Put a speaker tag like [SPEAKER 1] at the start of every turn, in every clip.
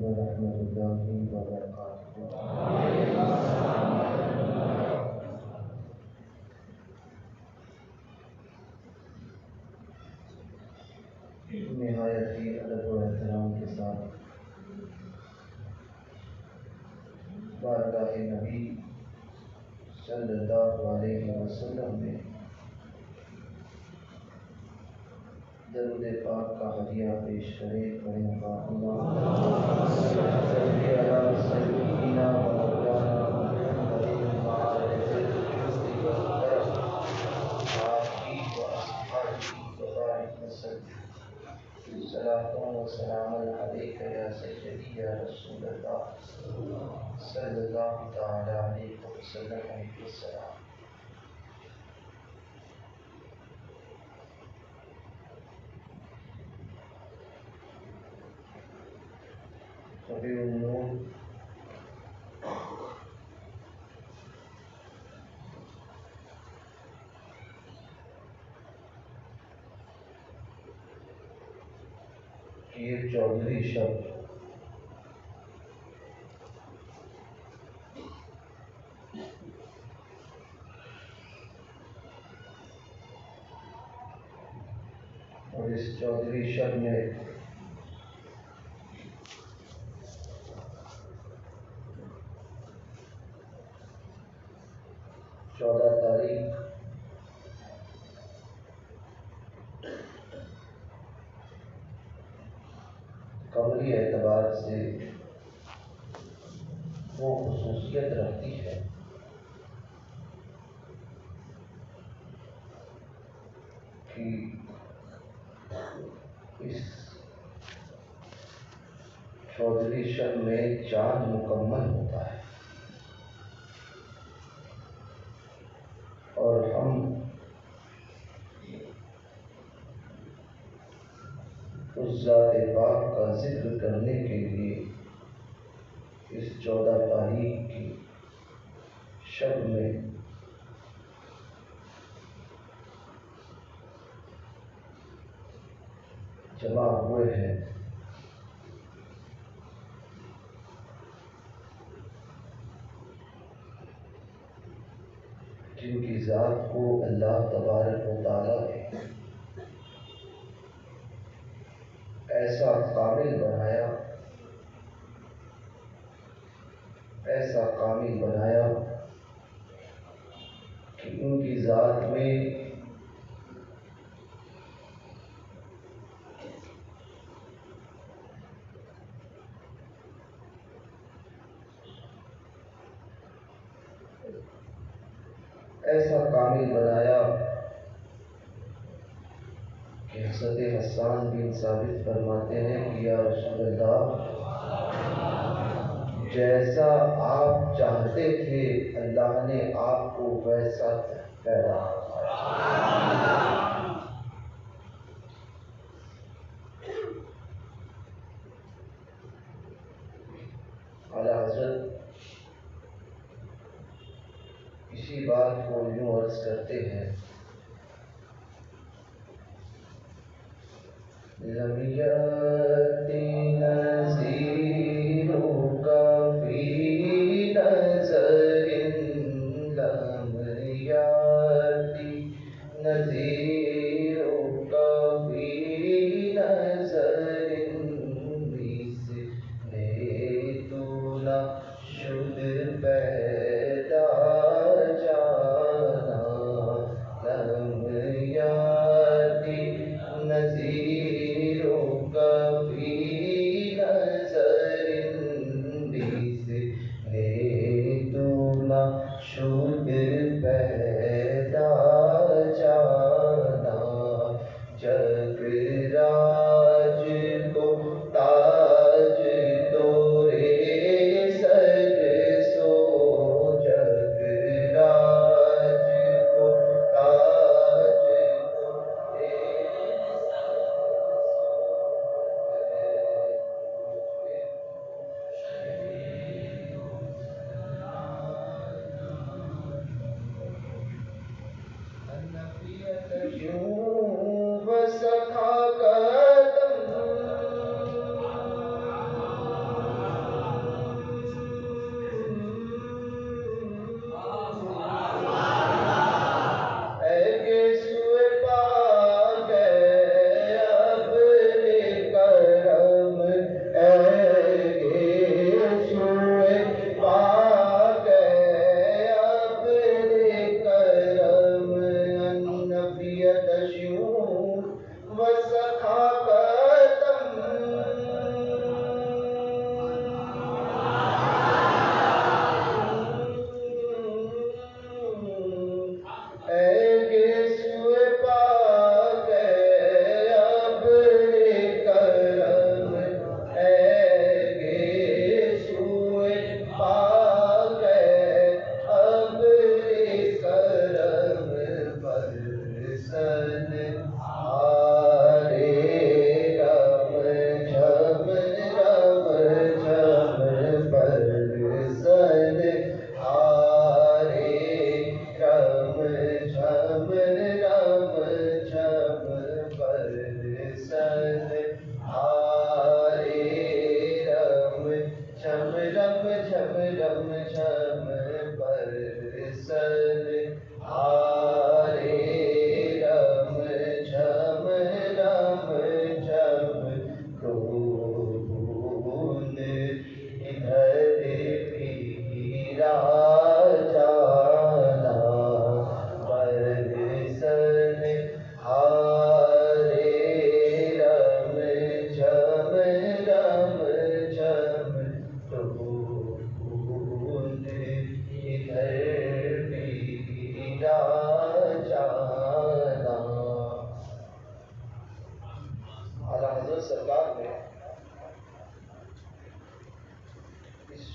[SPEAKER 1] ورحمۃ اللہ وبرکاتہ۔ نہایت ہی ادب و احترام کے ساتھ بارگاہ نبی صلی اللہ علیہ وسلم میں درود پاک کا ہدیہ پیش کرے، پڑھیں گا اللہم صلی علی سیدنا و مولانا محمد صلاۃ و سلام علیک یا سیدی یا رسول اللہ صلی اللہ تعالی علیہ وسلم۔ ربیع النور یہ 14ویں شب اور اس 14ویں شب میں تاریخ قمری اعتبار سے وہ خصوصیت رکھتی ہے کہ اس 14ویں شب میں چاند مکمل ہوتا ہے اور ہم اس ذات پاک کا ذکر کرنے کے لیے اس 14 تاریخ کی شب میں جمع ہوئے ہیں۔ جن کی ذات کو اللہ تبارک و تعالیٰ نے ایسا کامل بنایا کہ ان کی ذات میں کہ حضرت حسان بن ثابت فرماتے ہیں کہ یا رسول اللہ، جیسا آپ چاہتے تھے اللہ نے آپ کو ویسا پیدا اعلیٰ حضرت اسی بات کو یوں عرض کرتے ہیں، لم یأتی نذیرک فی نظر، لم یأتی نذیرک فی نظر، مثل تو نہ شد پیدا جانا، لم یأتی نذیرک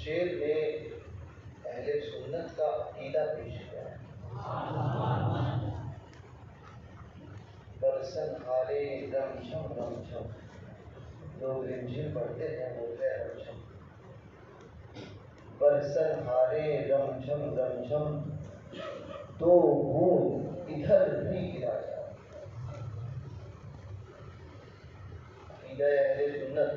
[SPEAKER 1] شعر میں اہل سنت کا عقیدہ پیش کیا ہے. برسن ہارے رم جھم لوگ رمجھم پڑھتے ہیں بولتے ہیں رم جھم. برسن ہارے رم جھم تو بوند ادھر بھی گرا جائے. عقیدہ اہل سنت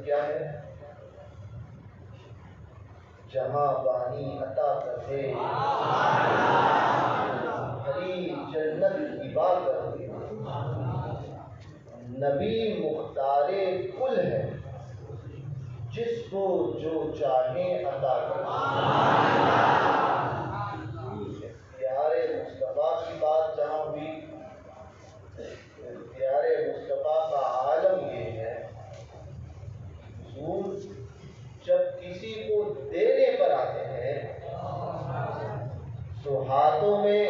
[SPEAKER 1] کیا ہے؟ جہاں بانی عطا کرے ہری جنت ہبا کرے. نبی مختار کل ہے جس کو جو چاہے عطا کرے. اختیار مصطفیٰ کی بات جہاں ہوئی، اختیار مصطفیٰ کا عالم یہ ہے حضور جب کسی کو دینے پر آتے ہیں تو ہاتھوں میں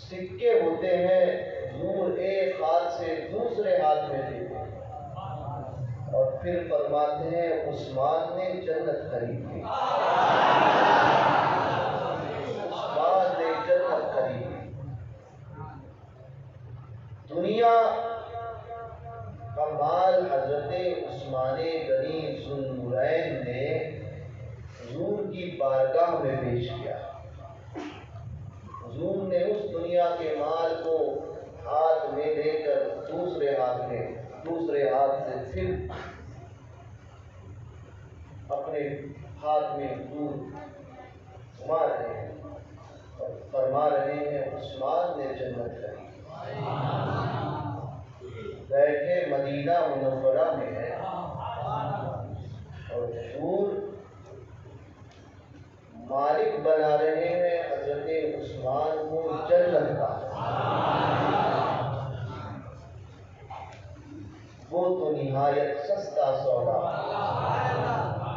[SPEAKER 1] سکے ہوتے ہیں، حضور ایک ہاتھ سے دوسرے ہاتھ میں دیتے ہیں اور پھر فرماتے ہیں عثمان نے جنت خرید لی. عثمان نے جنت خرید لی. دنیا کا مال حضرت عثمان غنی ذوالنورین نے حضور کی بارگاہ میں پیش کیا. حضور نے اس دنیا کے مال کو ہاتھ میں لے کر دوسرے ہاتھ سے پھر اپنے ہاتھ میں دودھ گھما رہے ہیں اور فرما رہے ہیں عثمان نے جنت خرید. بیٹھے مدینہ منورہ میں ہے اور حضور مالک بنا رہے ہیں حضرت عثمان کو جنت کا. وہ تو نہایت سستا سودا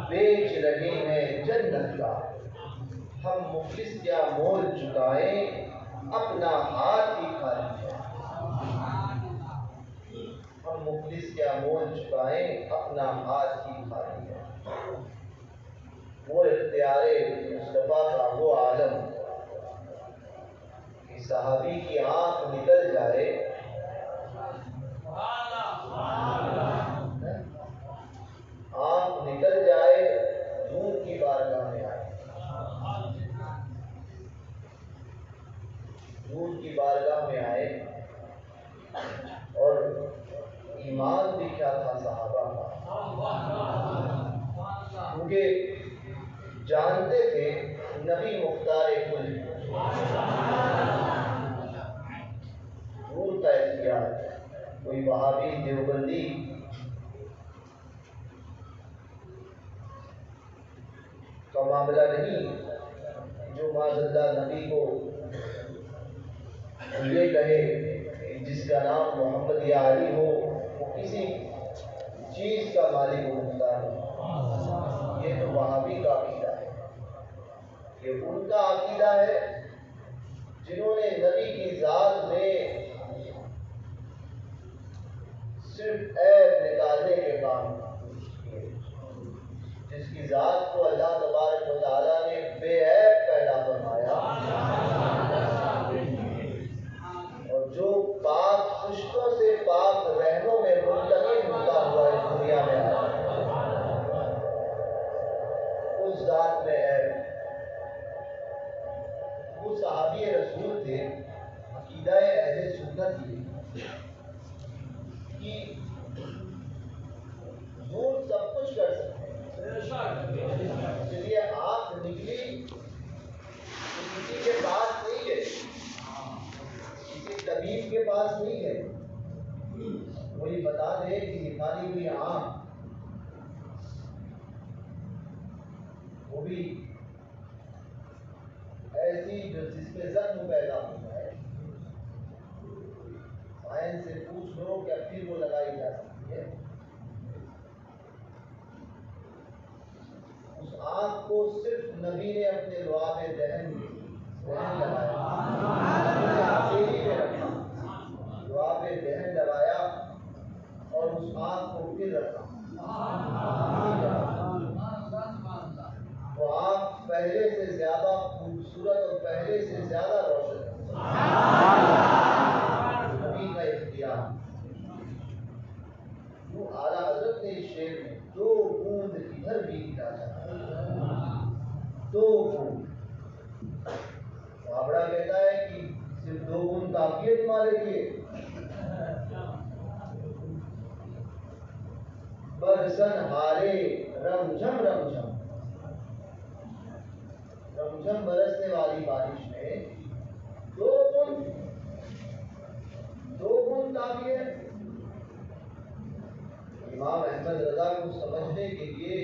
[SPEAKER 1] بیچ رہے ہیں جنت کا. ہم مفلس کیا مول چکائیں اپنا ہاتھ ہی خالی ہے. ہم مفلس کیا مول چکائیں اپنا ہاتھ ہی خالی ہے. وہ اختیار مصطفیٰ کا وہ عالم کہ صحابی کی آنکھ نکل جائے، آنکھ نکل جائے حضور کی بارگاہ میں آئے. حضور کی بارگاہ میں آئے اور ایمان بھی کیا تھا صحابہ کا، کیونکہ جانتے تھے نبی مختار کل. حضور کا اختیار کوئی وہابی دیوبندی کا معاملہ نہیں جو معاذاللہ نبی کو یہ کہے جس کا نام محمد یا علی ہو وہ کسی چیز کا مالک و مختار ہو. یہ تو وہابی کا عقیدہ ہے. یہ ان کا عقیدہ ہے جنہوں نے نبی کی ذات میں صرف عیب نکالنے کے کام کیے. جس کی ذات کو اللہ تبارک و تعالیٰ نے بے عیب پیدا فرمایا اور جو پاک خشکوں سے پاک رہنوں میں منتقل ہوتا ہوا اس دنیا میں آیا، اس ذات میں عیب. وہ صحابی رسول تھے. عقیدہ اہل سنت یہ کہ حضور سب کچھ کر سکتے ہیں. چلیے آنکھ نکلی تو کسی کے پاس نہیں گئے، کسی طبیب کے پاس نہیں گئے. وہی بتا دے کہ نکالی ہوئی آنکھ وہ بھی ایسی جس میں زخم پیدا ہوتا ہے، سائنس سے پوچھ لو کیا پھر وہ لگائی جا سکتی ہے. اس آنکھ کو صرف نبی نے اپنے لعاب دہن لگایا، لعاب کافی ہے تمہارے لیے. برسن ہارے رمجھم رمجھم، رمجھم برسنے والی بارش میں دو بوند کافی ہے. امام احمد رضا کو سمجھنے کے لیے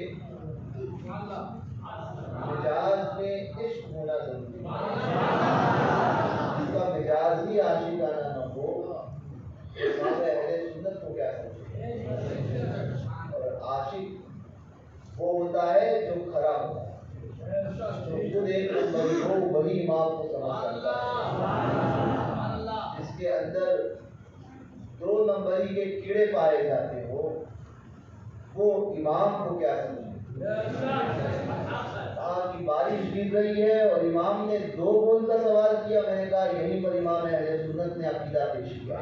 [SPEAKER 1] مجاز میں عشق ہونا ضروری ہے. جس کا مجاز ہی عاشقانہ نہ ہو، امام اہل سنت کو کیا سمجھے؟ اور عاشق وہ ہوتا ہے جو کھڑا ہوتا ہے، جو خود ایک نمبری ہو، وہی امام کو سمجھ سکتا ہے. جس کے اندر دو نمبری کے کیڑے پائے جاتے ہو، وہ امام کو کیا سمجھے؟ کی بارش گر رہی ہے اور امام نے دو بوند کا سوال کیا. میں نے کہا یہیں پر امام اہل سنت نے عقیدہ پیش کیا.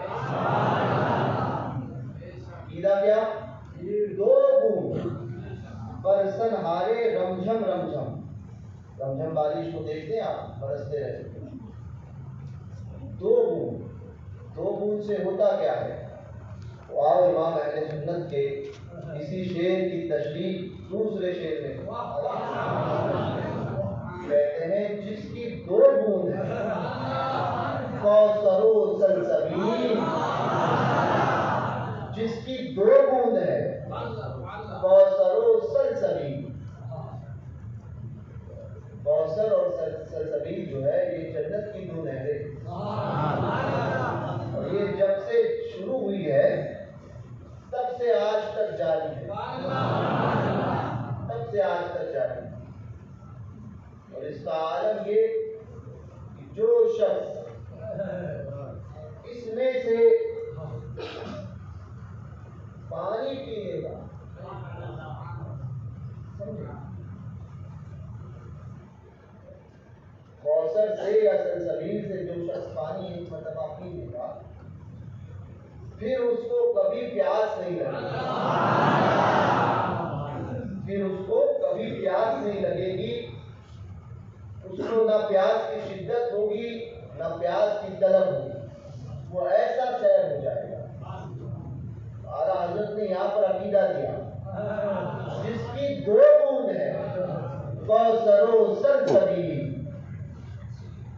[SPEAKER 1] عقیدہ کیا؟ دو بوند برسن ہارے رمجھم رمجھم. رمجھم بارش کو دیکھتے ہیں آپ، برستے رہتے ہیں. دو بوند سے ہوتا کیا ہے؟ آؤ امام اہل سنت کے اسی شعر کی تشریح دوسرے شعر میں کہتے ہیں، جس کی دو بوند ہے کوثر و سلسبیل. جس کی دو بوند ہے کوثر و سلسبیل. کوثر اور سلسبیل جو ہے یہ جنت کی دو نہریں، اور یہ جب سے شروع ہوئی ہے تب سے آج تک جاری ہے. تب سے آج تک جاری ہے. اور اس کا عالم یہ کہ جو شخص اس میں سے پانی پینے گا، کوثر سے یا سلسبیل سے جو شخص پانی ایک مرتبہ پی لے گا، پھر اس کو کبھی پیاس نہیں لگے گی. پھر اس کو کبھی پیاس نہیں لگے گی. اس کو نہ پیاس کی شدت ہوگی نہ پیاس کی طلب ہوگی. وہ ایسا سیر ہو جائے گا. اعلیٰ حضرت نے یہاں پر عقیدہ دیا، جس کی دو بوند ہے کوثر و سلسبیل،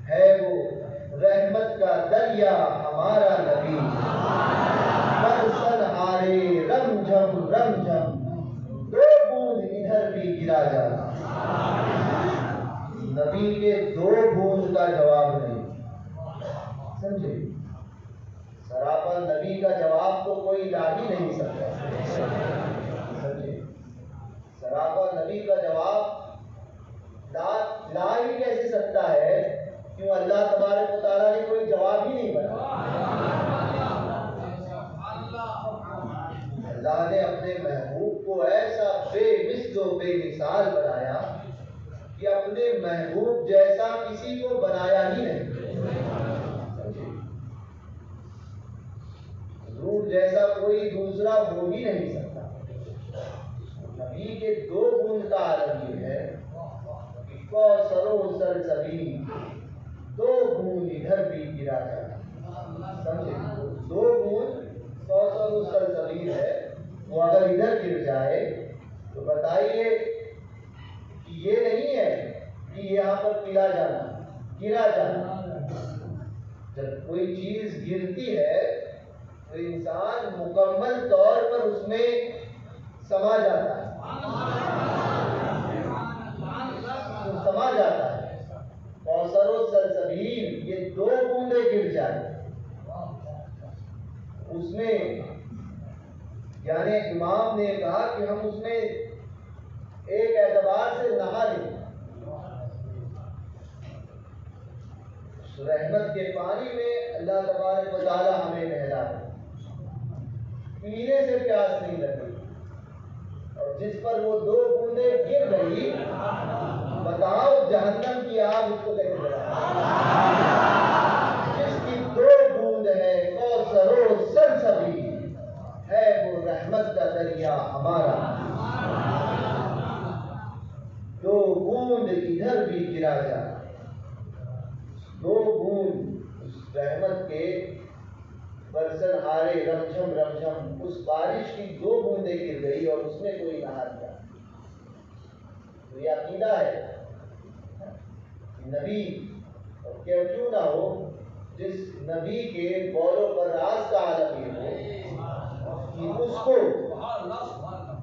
[SPEAKER 1] ہے وہ رحمت کا دریا ہمارا نبی. برسن ہارے رمجھم رمجھم، دو بوند ادھر بھی گرا جانا. نبی کے دو بوند کا جواب نہیں. سمجھے؟ سراپا نبی کا جواب تو کوئی لا ہی نہیں سکتا. سمجھے؟ سراپا نبی کا جواب لا ہی کیسے سکتا ہے؟ کیوں اللہ تبارک و تعالیٰ نے کوئی جواب ہی نہیں بنایا. اللہ نے اپنے محبوب کو ایسا بے مثل و بے مثال بنایا کہ اپنے محبوب جیسا کسی کو بنایا ہی نہیں. حضور جیسا کوئی دوسرا ہو ہی نہیں سکتا. نبی کے دو بوند کا عالم یہ ہے کہ کوثر و سلسبیل، دو بوند ادھر بھی گرا جانا. سمجھے؟ دو بوند کوثر و سلسبیل ہے، وہ اگر ادھر گر جائے تو بتائیے کہ یہ نہیں ہے کہ یہاں پر پلا جانا، گرا جانا. جب کوئی چیز گرتی ہے تو انسان مکمل طور پر اس میں سما جاتا ہے. سما جاتا ہے. کوثر و سلسبیل یہ دو بوندیں گر جائیں اس میں، یعنی امام نے کہا کہ ہم اس میں ایک اعتبار سے نہا لیں. رحمت کے پانی میں اللہ تبارک و تعالی ہمیں نہلا دے. پینے سے پیاس نہیں لگی، اور جس پر وہ دو بوندیں گر گئی، بتاؤ جہنم کی آگ اس کو کیسے جلائے؟ جس کی دو بوند ہے کوثر و سلسبیل، ہے وہ رحمت کا دریا ہمارا. دو بوند ادھر بھی گرا جانا. دو بوند اس رحمت رحمت کے برسن ہارے رمجھم رمجھم، اس بارش کی 2 بوندیں گر گئی اور اس میں کوئی نہا لیا۔ تو یہ عقیدہ ہے نبی، اور کیوں نہ ہو، جس نبی کے قول و راز کا عالم یہ ہو کہ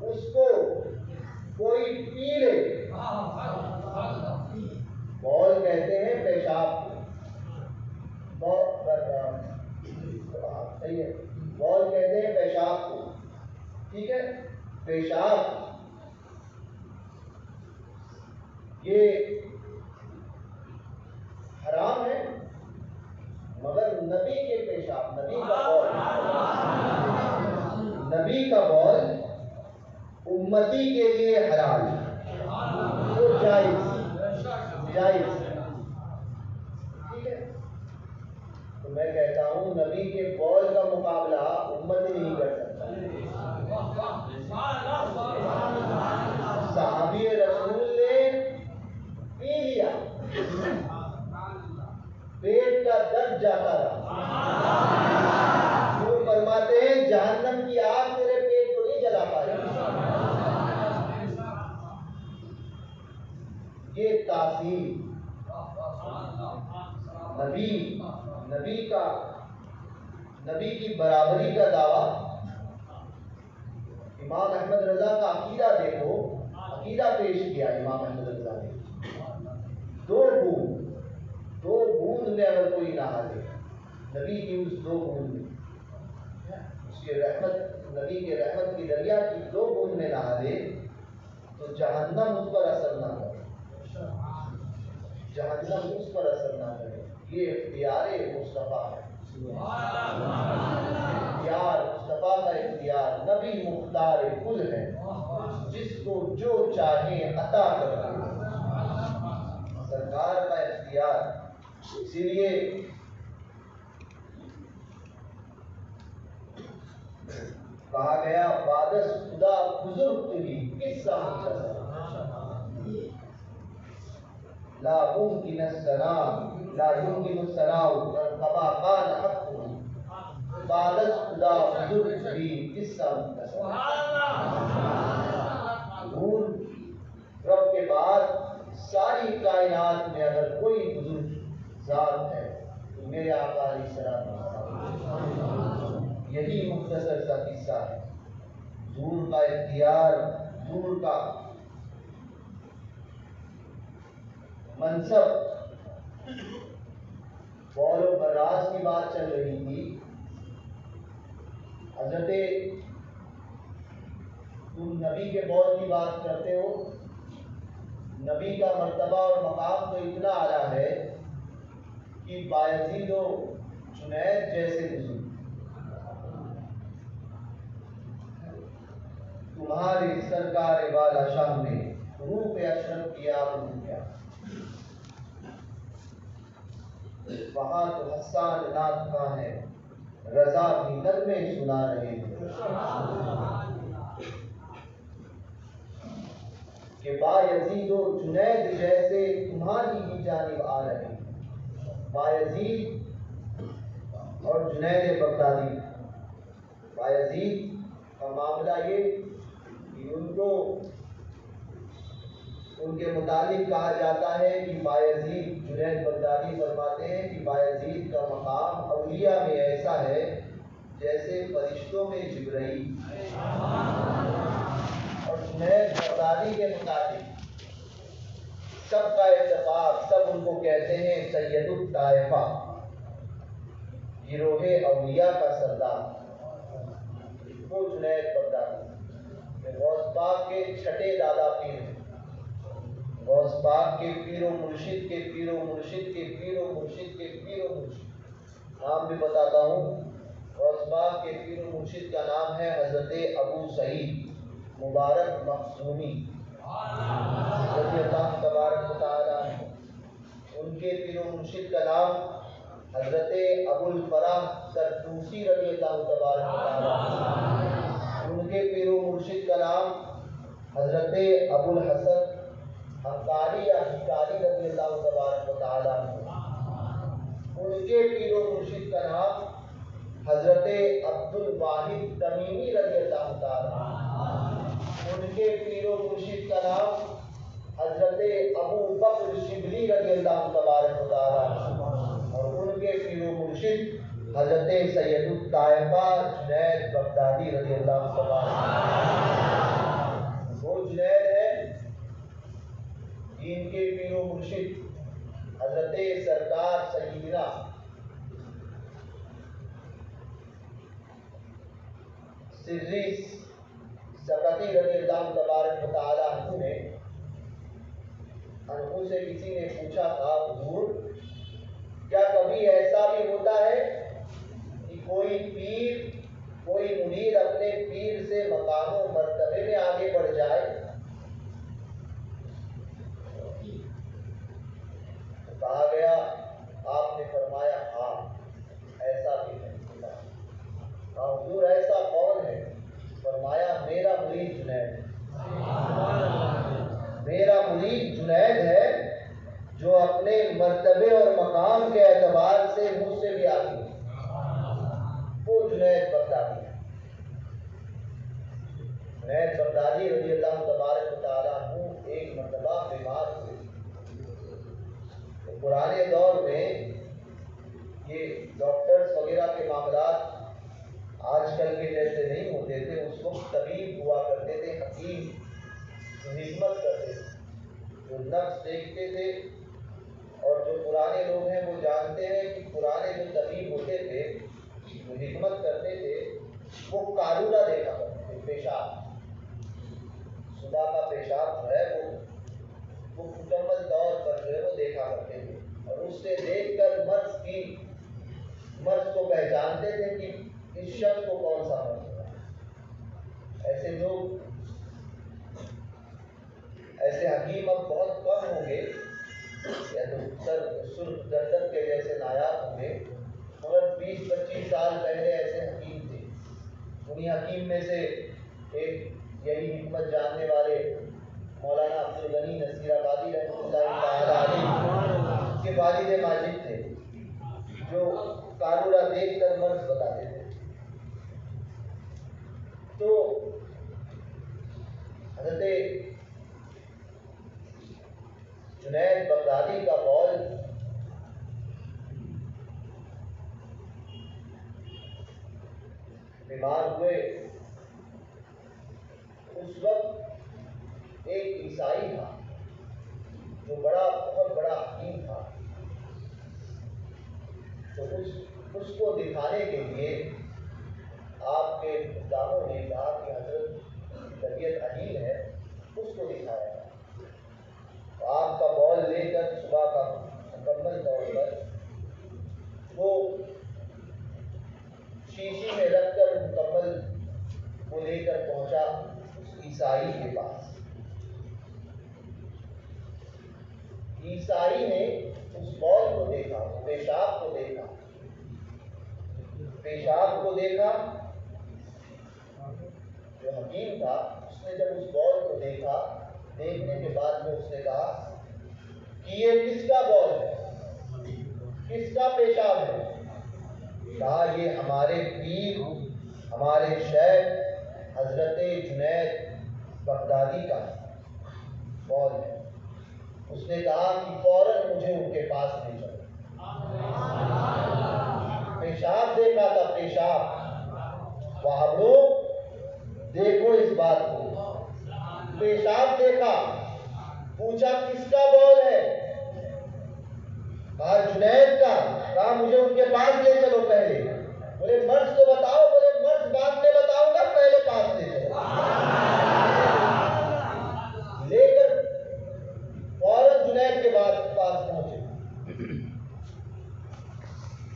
[SPEAKER 1] اس کو کوئی پی لے۔ قول کہتے ہیں پیشاب کو، صحیح ہے، قول کہتے ہیں پیشاب کو، ٹھیک ہے، پیشاب یہ حرام ہے، مگر نبی کے پیشاب، نبی کا قول امتی کے لیے حلال، وہ جائز، ٹھیک ہے۔ تو میں کہتا ہوں نبی کے قول کا مقابلہ امت نہیں کر سکتا۔ صحابی رسول نے پی لیا، پیٹ کا درد جاتا رہا، وہ فرماتے ہیں جہنم کی آگ تیرے پیٹ کو نہیں جلا پائے۔ یہ تاثیر نبی کی برابری کا دعویٰ۔ امام احمد رضا کا عقیدہ دیکھو، عقیدہ پیش کیا امام احمد رضا نے، 2 بوند میں اگر کوئی نہا لے، نبی کی اس 2 بوند میں، اس کے رحمت، نبی کے رحمت کی دریا کی 2 بوند میں نہا لے تو جہنم اس پر اثر نہ کرے، جہنم اس پر اثر نہ کرے۔ یہ اختیار مصطفیٰ ہے، اختیار مصطفیٰ کا اختیار، نبی مختار کل ہے، جس کو جو چاہے عطا کرتے سرکار کا اختیار۔ اسی لیے کہا گیا بادس خدا بزرگ تھی قصہ مختصر، لا ممکن السلام لا یمکن السلام کما قال حق، بادس خدا بزرگ تھی قصہ مختصر۔ حضور رب کے بعد ساری کائنات میں اگر کوئی بزرگ ذات ہے تو میرے آقا علیہ السلام، یہی مختصر سا قصہ ہے۔ حضور کا اختیار، حضور کا منصب، قول و براز کی بات چل رہی تھی، حضرت تم نبی کے قول کی بات کرتے ہو، نبی کا مرتبہ اور مقام تو اتنا اعلیٰ ہے کہ بایزید و جنید جیسے بزرگ تمہارے سرکار والا شاہ نے روح اشرف کیا کیا، وہاں تو حسان نات کا ہے، رضا بھی نغمے سنا رہے ہیں کہ بایزید و جنید جیسے تمہاری ہی جانب آ رہے ہیں۔ بایزید اور جنید بغدادی، بایزید کا معاملہ یہ کہ ان کے متعلق کہا جاتا ہے کہ بایزید، جنید بغدادی فرماتے ہیں کہ بایزید کا مقام اولیاء میں ایسا ہے جیسے فرشتوں میں جبرائیل، اور جنید بغدادی کے مطابق سب کا اتفاق، سب ان کو کہتے ہیں سید الطائفہ، گروہ اولیاء کا سردار، وہ جنید بغدادی غوث پاک کے 6 دادا پیر ہیں، غوث پاک کے پیر و مرشد کے پیر و مرشد کے پیر و مرشد کے پیر و مرشد، نام بھی بتاتا ہوں۔ غوث پاک کے پیر و مرشد کا نام ہے حضرت ابو سعید مبارک مخزومی رضی اللہ تبارک و تعالی، ان کے پیر و مرشد کا نام حضرت ابو الفرح سرتوسی رضی اللہ تبارک و تعالی، ان کے پیر و مرشد کا نام حضرت ابو الحسن حقاری یا حکاری رضی اللہ تبارک و تعالی، ان کے پیر و مرشد کا نام حضرت عبد الواحد تمیمی رضی اللہ تعالیٰ، ان کے پیر و مرشد کا نام حضرت ابو بکر شبلی رضی اللہ تبارک تعالیٰ، اور ان کے پیر و مرشد حضرت سید الطائفہ جنید بغدادی رضی اللہ تبارک۔ وہ جنید ہے جن کے پیر و مرشد حضرت سرکار سیدنا سری سقطی رضی اللہ تبارک تعالیٰ عنہ نے، انہوں سے کسی نے پوچھا تھا حضور کیا کبھی ایسا بھی ہوتا ہے کہ کوئی پیر کوئی مرید اپنے پیر سے مقام و مرتبے میں آگے بڑھ جائے؟ کہا گیا، آپ نے فرمایا ہاں ایسا بھی ہے۔ کہا حضور ایسا کون ہے؟ فرمایا میرا مرید جنید، میرا مرید جنید ہے جو اپنے مرتبے اور مقام کے اعتبار سے مجھ سے بھی آگے ہے، وہ جنید بغدادی ہے۔ جنید بغدادی رضی اللہ تبارک تعالیٰ عنہ ایک مرتبہ بیمار ہوئے۔ پرانے دور میں یہ ڈاکٹرز وغیرہ کے معاملات آج کل کے جیسے نہیں ہوتے تھے، اس وقت طبیب ہوا کرتے تھے، حکیم جو حکمت کرتے تھے، جو نفس دیکھتے تھے، اور جو پرانے لوگ ہیں وہ جانتے ہیں کہ پرانے جو طبیب ہوتے تھے جو حکمت کرتے تھے وہ قارورہ دیکھا کرتے تھے، پیشاب، صبح کا پیشاب جو ہے وہ مکمل طور پر جو ہے وہ دیکھا کرتے تھے، اور اس سے دیکھ کر مرض کو پہچانتے تھے کہ اس شخص کو کون سا مرض ہوا۔ ایسے لوگ، ایسے حکیم اب بہت کم ہوں گے، یا تو سرخ گردن کے جیسے نایاب ہوں گے، مگر 20-25 سال پہلے ایسے حکیم تھے۔ انہی حکیم میں سے ایک یہی حکمت جاننے والے مولانا عبد الغنی نصیر آبادی رحمۃ اللہ تعالیٰ علیہ کے والد ماجد تھے، جو قارورہ دیکھ کر مرض بتاتے تھے۔ تو حضرت جنید بغدادی کا قول بیمار ہوئے، اس وقت ایک عیسائی تھا جو بہت بڑا حکیم تھا، تو اس کو دکھانے کے لیے آپ کے داموں نے کہا کہ حضرت طبیعت عجیب ہے، اس کو دکھایا گیا۔ تو آپ کا بول لے کر صبح کا مکمل طور پر وہ شیشی میں رکھ کر مکمل وہ لے کر پہنچا اس عیسائی کے پاس۔ عیسائی نے اس بول کو دیکھا، پیشاب کو دیکھا، پیشاب کو دیکھا۔ جو حکیم تھا اس نے جب اس بول کو دیکھا، دیکھنے کے بعد میں اس نے کہا کہ یہ کس کا بول ہے، کس کا پیشاب ہے؟ کہا یہ ہمارے پیر، ہمارے شیخ حضرت جنید بغدادی کا بول ہے۔ اس نے کہا کہ فوراً مجھے ان کے پاس لے چلو۔ پیشاب دیکھا تھا، پیشاب، وہاں لوگ دیکھو اس بات کو، پیشاب دیکھا، پوچھا کس کا بول ہے؟ کہا جنید کا۔ کہا مجھے ان کے پاس لے چلو پہلے۔ بولے مرض تو بتاؤ، بولے مرض بعد میں بتاؤں گا، پہلے پاس لے چلو۔ لے کر فوراً جنید کے پاس پہنچے۔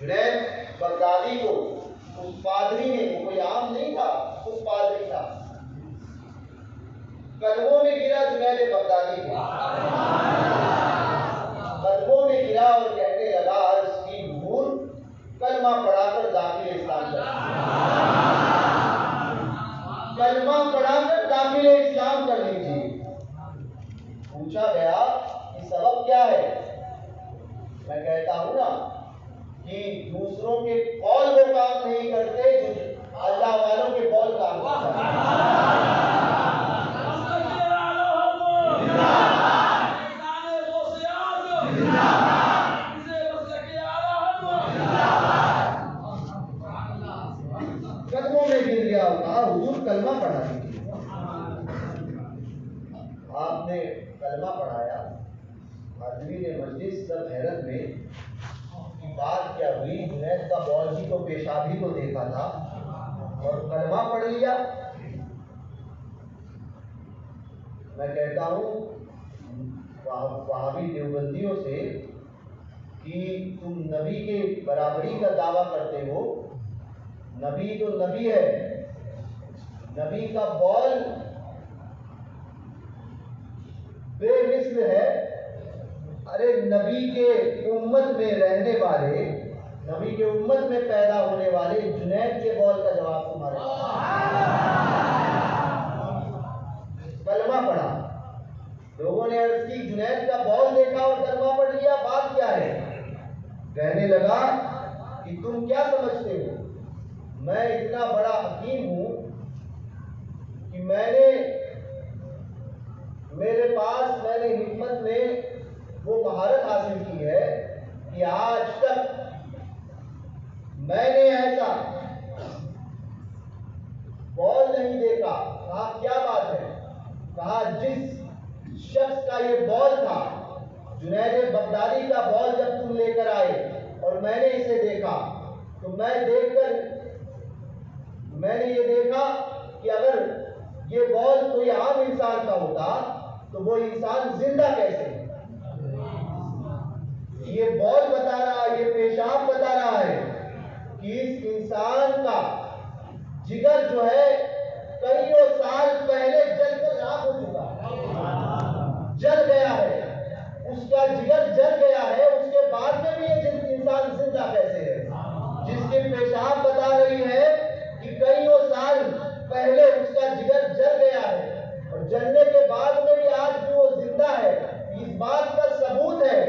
[SPEAKER 1] جنید بغدادی کو اس پادری نے، وہ کوئی عام نہیں تھا، اس پادری تھا، قدموں میں گرا جنید بغدادی کے، قدموں میں گرا اور کہنے لگا عرض کی حضور کلمہ پڑھا کر داخل اسلام کر، کلمہ پڑھا کر داخل اسلام کر لیجیے۔ پوچھا گیا کہ سبب کیا ہے؟ میں کہتا ہوں نا کہ دوسروں کے قول وہ کام نہیں کرتے جو اللہ والوں کے قول کام کرتے ہیں۔ قدموں میں گر گیا ہوگا، حضور کلمہ پڑھا دیجیے۔ آپ نے کلمہ پڑھایا، حاضرین مجلس سب حیرت میں کہ بات کیا ہوئی، جنید کا بال ہی تو پیشابی کو دیکھا تھا اور کلمہ پڑھ لیا۔ میں کہتا ہوں وہابی دیوبندیوں سے کہ تم نبی کے برابری کا دعویٰ کرتے ہو، نبی تو نبی ہے، نبی کا بال بے مثل ہے۔ ارے نبی کے امت میں رہنے والے، نبی کے امت میں پیدا ہونے والے جنید کے بال کا جواب تمہارے کلمہ پڑھا۔ لوگوں نے عرض کی جنید کا بال دیکھا اور کلمہ پڑھ لیا، بات کیا ہے؟ کہنے لگا کہ تم کیا سمجھتے ہو، میں اتنا بڑا حکیم ہوں کہ میرے پاس میں نے حکمت میں وہ مہارت حاصل کی ہے کہ آج تک میں نے ایسا بال نہیں دیکھا۔ کہا کیا بات ہے؟ کہا جس شخص کا یہ بال تھا، جنید بغدادی کا بال جب تم لے کر آئے اور میں نے اسے دیکھا تو میں نے یہ دیکھا کہ اگر یہ بال کوئی عام انسان کا ہوتا تو وہ انسان زندہ کیسے ہے؟ یہ بال بتا رہا ہے، یہ پیشاب بتا رہا ہے کہ اس انسان کا جگر جو ہے کئیوں سال پہلے جل کر راکھ ہو چکا، جل گیا ہے، اس کا جگر جل گیا ہے، اس کے بعد میں بھی یہ انسان زندہ کیسے ہے؟ جس کے پیشاب بتا رہی ہے کہ کئیوں سال پہلے اس کا جگر جل گیا ہے اور جلنے کے بعد میں بھی آج بھی وہ زندہ ہے، اس بات کا ثبوت ہے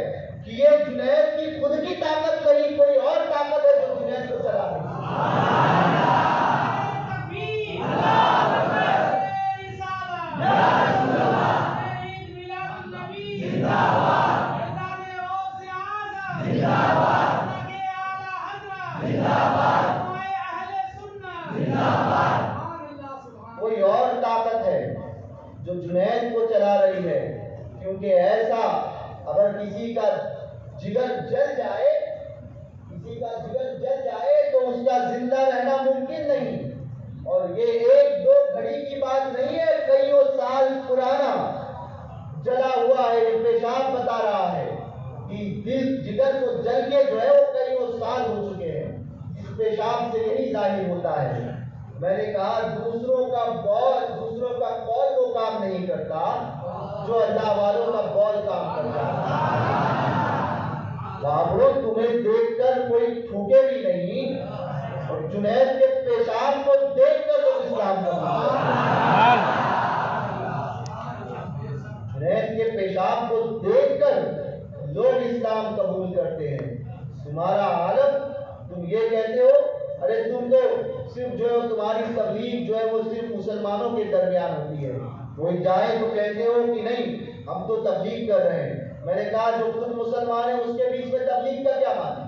[SPEAKER 1] کہ یہ جنید کی خود کی طاقت نہیں، کوئی اور طاقت ہے جو جنید کو چلا رہی ہے۔ کوئی اور طاقت ہے جو جنید کو چلا رہی ہے، کیونکہ ایسا اگر کسی کا جگر جل جائے تو اس کا زندہ رہنا ممکن نہیں، اور یہ ایک دو گھڑی کی بات نہیں ہے، کئیوں سال پرانا جلا ہوا ہے۔ یہ پیشاب بتا رہا ہے کہ دل جگر کو جل کے جو ہے وہ کئیوں سال ہو چکے ہیں، اس پیشاب سے یہی ظاہر ہوتا ہے۔ میں نے کہا دوسروں کا قول وہ کام نہیں کرتا جو اللہ والوں کا قول کام کرتا ہے۔ بابرو تمہیں دیکھ کر کوئی تھوکے بھی نہیں، اور جنید کے پیشاب کو دیکھ کر لوگ اسلام قبول کرتے ہیں، جنید کے پیشاب کو دیکھ کر لوگ اسلام قبول کرتے ہیں۔ تمہارا عالم، تم یہ کہتے ہو ارے تم تو صرف جو ہے تمہاری تبلیغ جو ہے وہ صرف مسلمانوں کے درمیان ہوتی ہے، وہ جائیں تو کہتے ہو کہ نہیں ہم تو تبلیغ کر رہے ہیں۔ میں نے کہا جو خود مسلمان ہیں اس کے بیچ میں تبلیغ کا کیا معنی؟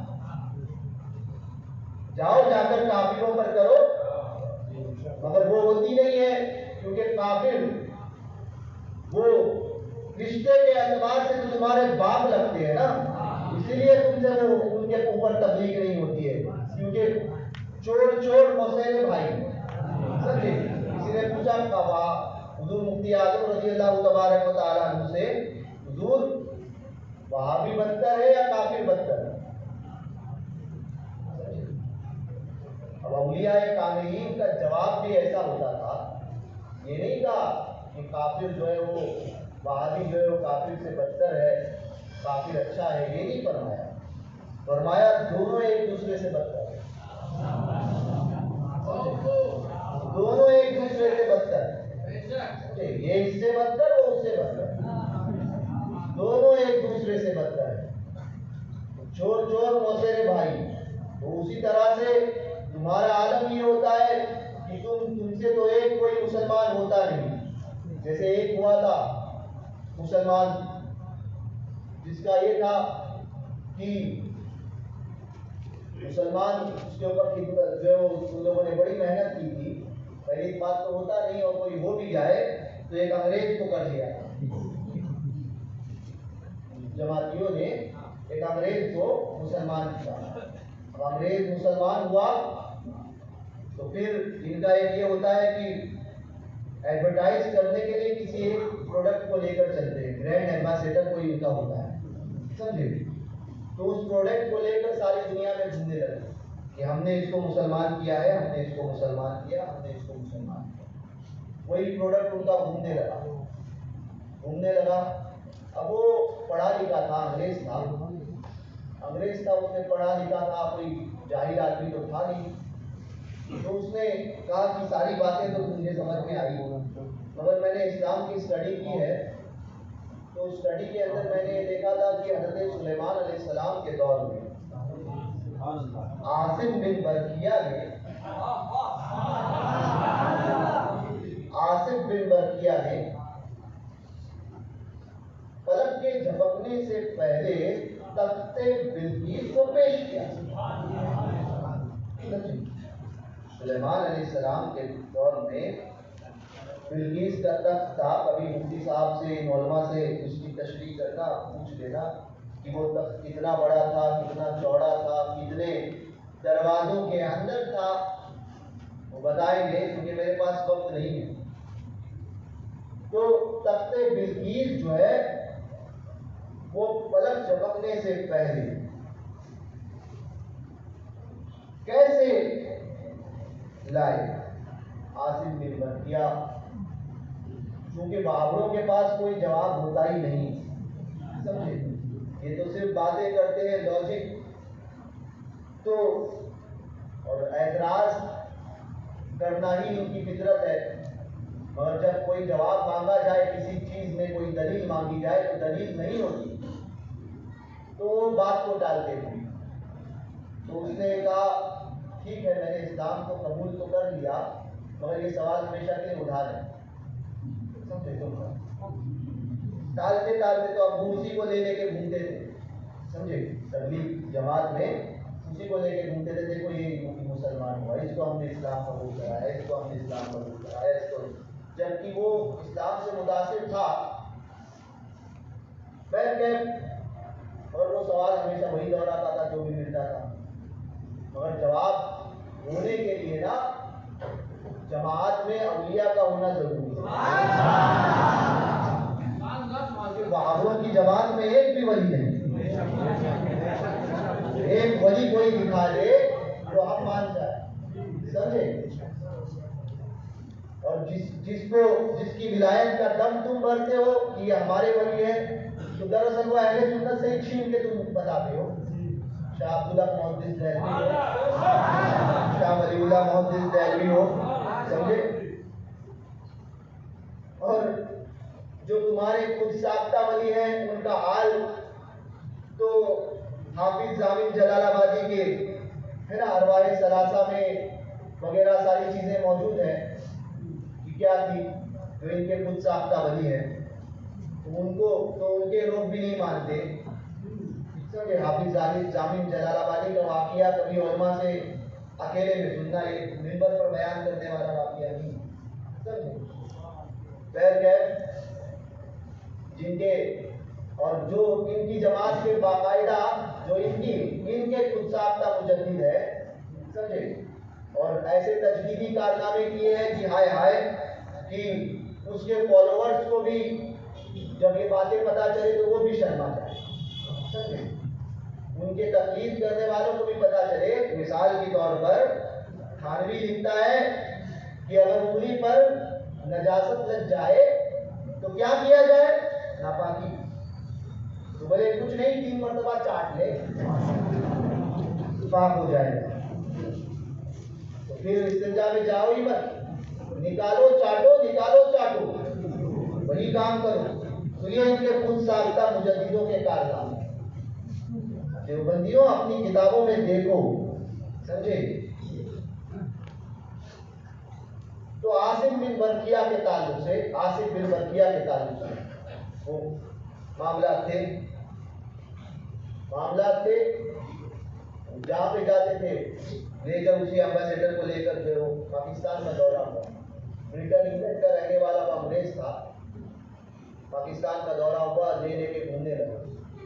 [SPEAKER 1] جاؤ جا کر کافروں پر کرو، مگر وہ ہوتی نہیں ہے، کیونکہ کافر وہ رشتے کے اعتبار سے تو تمہارے باپ لگتے ہیں نا، اسی لیے تم سے وہ ان کے اوپر تبلیغ نہیں ہوتی ہے، کیونکہ چور موسیل بھائی سمجھے۔ کسی نے پوچھا حضور مفتی اعظم رضی اللہ تبارک و تعالیٰ عنہ سے، حضور وہابی بدتر ہے یا کافر بدتر ہے؟ اب اولیاء کاملین کا جواب بھی ایسا ہوتا تھا، یہ نہیں کہا کہ کافر جو ہے وہ وہابی جو ہے وہ کافر سے بدتر ہے، کافر اچھا ہے، یہ نہیں فرمایا دونوں ایک دوسرے سے بدتر ہے، دونوں ایک دوسرے سے بدتر ہے، یہ اس سے بدتر وہ اس سے بدتر، دونوں ایک دوسرے سے بدتر ہے۔ چور موسیرے بھائی تمہارا عالم یہ ہوتا ہے کہ تم سے تو ایک کوئی مسلمان ہوتا نہیں. جیسے ایک ہوا تھا مسلمان جس کا یہ تھا کہ مسلمان اس کے اوپر جو ان لوگوں نے بڑی محنت کی تھی. پہلی بات تو ہوتا نہیں, اور کوئی ہو بھی جائے تو ایک انگریز کو کر دیا تھا. جماعتیوں نے ایک انگریز کو مسلمان کیا. اب انگریز مسلمان ہوا تو پھر ان کا ایک یہ ہوتا ہے کہ ایڈورٹائز کرنے کے لیے کسی ایک پروڈکٹ کو لے کر چلتے ہیں. برانڈ ایمبیسیڈر کوئی ان کا ہوتا ہے, سمجھے. تو اس پروڈکٹ کو لے کر ساری دنیا میں گھومنے لگے کہ ہم نے اس کو مسلمان کیا ہے, ہم نے اس کو مسلمان کیا, ہم نے اس کو مسلمان کیا. وہی پروڈکٹ ان کا گھومنے لگا. اب وہ پڑھا لکھا تھا, انگریز تھا, اس نے پڑھا لکھا تھا, کوئی جاہل آدمی تو تھا نہیں. تو اس نے کہا کہ ساری باتیں تو مجھے سمجھ میں آئی, مگر میں نے اسلام کی اسٹڈی کی ہے. تو اسٹڈی کے اندر میں نے یہ دیکھا تھا کہ حضرت سلیمان علیہ السلام کے دور میں عاصم بن برقیہ نے فلک کے جھپکنے سے پہلے تخت بلقیس کو پیش کیا. سلیمان علیہ السلام کے دور میں بلقیس کا تخت تھا. کبھی مفتی صاحب سے, علماء سے اس کی تشریح کرنا, پوچھ لینا کہ وہ تخت کتنا بڑا تھا, کتنا چوڑا تھا, کتنے دروازوں کے اندر تھا, وہ بتائیں گے کیونکہ میرے پاس وقت نہیں ہے. تو تخت بلقیس جو ہے وہ پلک جھپکنے سے پہلے کیسے لائے عاصم بن برقیہ, چونکہ بابروں کے پاس کوئی جواب ہوتا ہی نہیں, سمجھے. یہ تو صرف باتیں کرتے ہیں, لاجک تو اور اعتراض کرنا ہی ان کی فطرت ہے. اور جب کوئی جواب مانگا جائے کسی چیز میں, کوئی دلیل مانگی جائے تو دلیل نہیں ہوتی تو وہ بات کو ٹالتے تھے. تو اس نے کہا ٹھیک ہے, میں نے اسلام کو قبول تو کر لیا, مگر یہ سوال ہمیشہ کے لیے اٹھا لیں. سمجھے, ٹالتے تو اب اسی کو لے کے گھومتے تھے, سمجھے. تبلیغ جماعت میں اسی کو لے کے گھومتے تھے, دیکھو یہ مسلمان ہوا, اس کو ہم نے اسلام قبول کرایا, اس کو ہم نے اسلام قبول کرایا, اس کو, جبکہ وہ اسلام سے متاثر تھا. اور وہ سوال ہمیشہ وہی دہراتا تھا جو بھی ملتا تھا. مگر جواب ہونے کے لیے نا جماعت میں اولیاء کا ہونا ضروری ہے. وہابوں کی جماعت میں ایک بھی ولی نہیں. ایک ولی کوئی دکھا دے تو ہم مان جائیں, سمجھے. اور جس کی ولایت کا دم تم بھرتے ہو کہ یہ ہمارے ولی ہے, تو دراصل وہ اہل سنت سے چھین کے تم بتاتے ہو. شاہ عبداللہ محدث دہلوی ہو, شاہ ولی اللہ محدث دہلوی ہو, سمجھے. اور جو تمہارے خود ساختہ ولی ہیں ان کا حال تو حافظ ضامن جلال آبادی کے ہے نا ارواح ثلاثہ میں وغیرہ ساری چیزیں موجود ہیں کہ کیا تھی جو ان کے خود ساختہ ولی ہیں. ان کو تو ان کے لوگ بھی نہیں مانتے. حافظ ضامن جلال آبادی کا واقعہ کبھی علماء سے اکیلے میں سننا, ایک منبر پر بیان کرنے والا واقعہ نہیں. جن کے اور جو ان کی جماعت کے باقاعدہ جو ان کے خود ساختہ مجدد ہے, سمجھے, اور ایسے تجدیدی کارنامے کیے ہیں کہ ہائے ہائے کہ اس کے فالوورز کو بھی جب یہ باتیں پتہ چلے تو وہ بھی شرما جائے, سمجھے. ان کے تقلید کرنے والوں کو بھی پتہ چلے. مثال کے طور پر تھانوی لکھتا ہے کہ اگر انگلی پر نجاست لگ جائے تو کیا کیا جائے, ناپاکی. تو بولے کچھ نہیں, 3 مرتبہ چاٹ لے, پاک ہو جائے گا. تو پھر استنجا میں جاؤ ہی مت, نکالو چاٹو, وہی کام کرو. تو یہ ان کے خود ساختہ مجددوں کے کارنامے. دیوبندیوں اپنی کتابوں میں دیکھو, سمجھے, عاصم بن برقیہ کے تعلق سے، آصف بن برقیہ کے تعلق سے وہ معاملات تھے جہاں پہ جاتے تھے لے کر اسی امبیسڈر کو لے کر پھر وہ پاکستان کا دورہ ہوا. برٹن انگلینڈ کا رہنے والا وہ انگریز تھا. پاکستان کا دورہ ہوا، لے کے گھومنے لگے.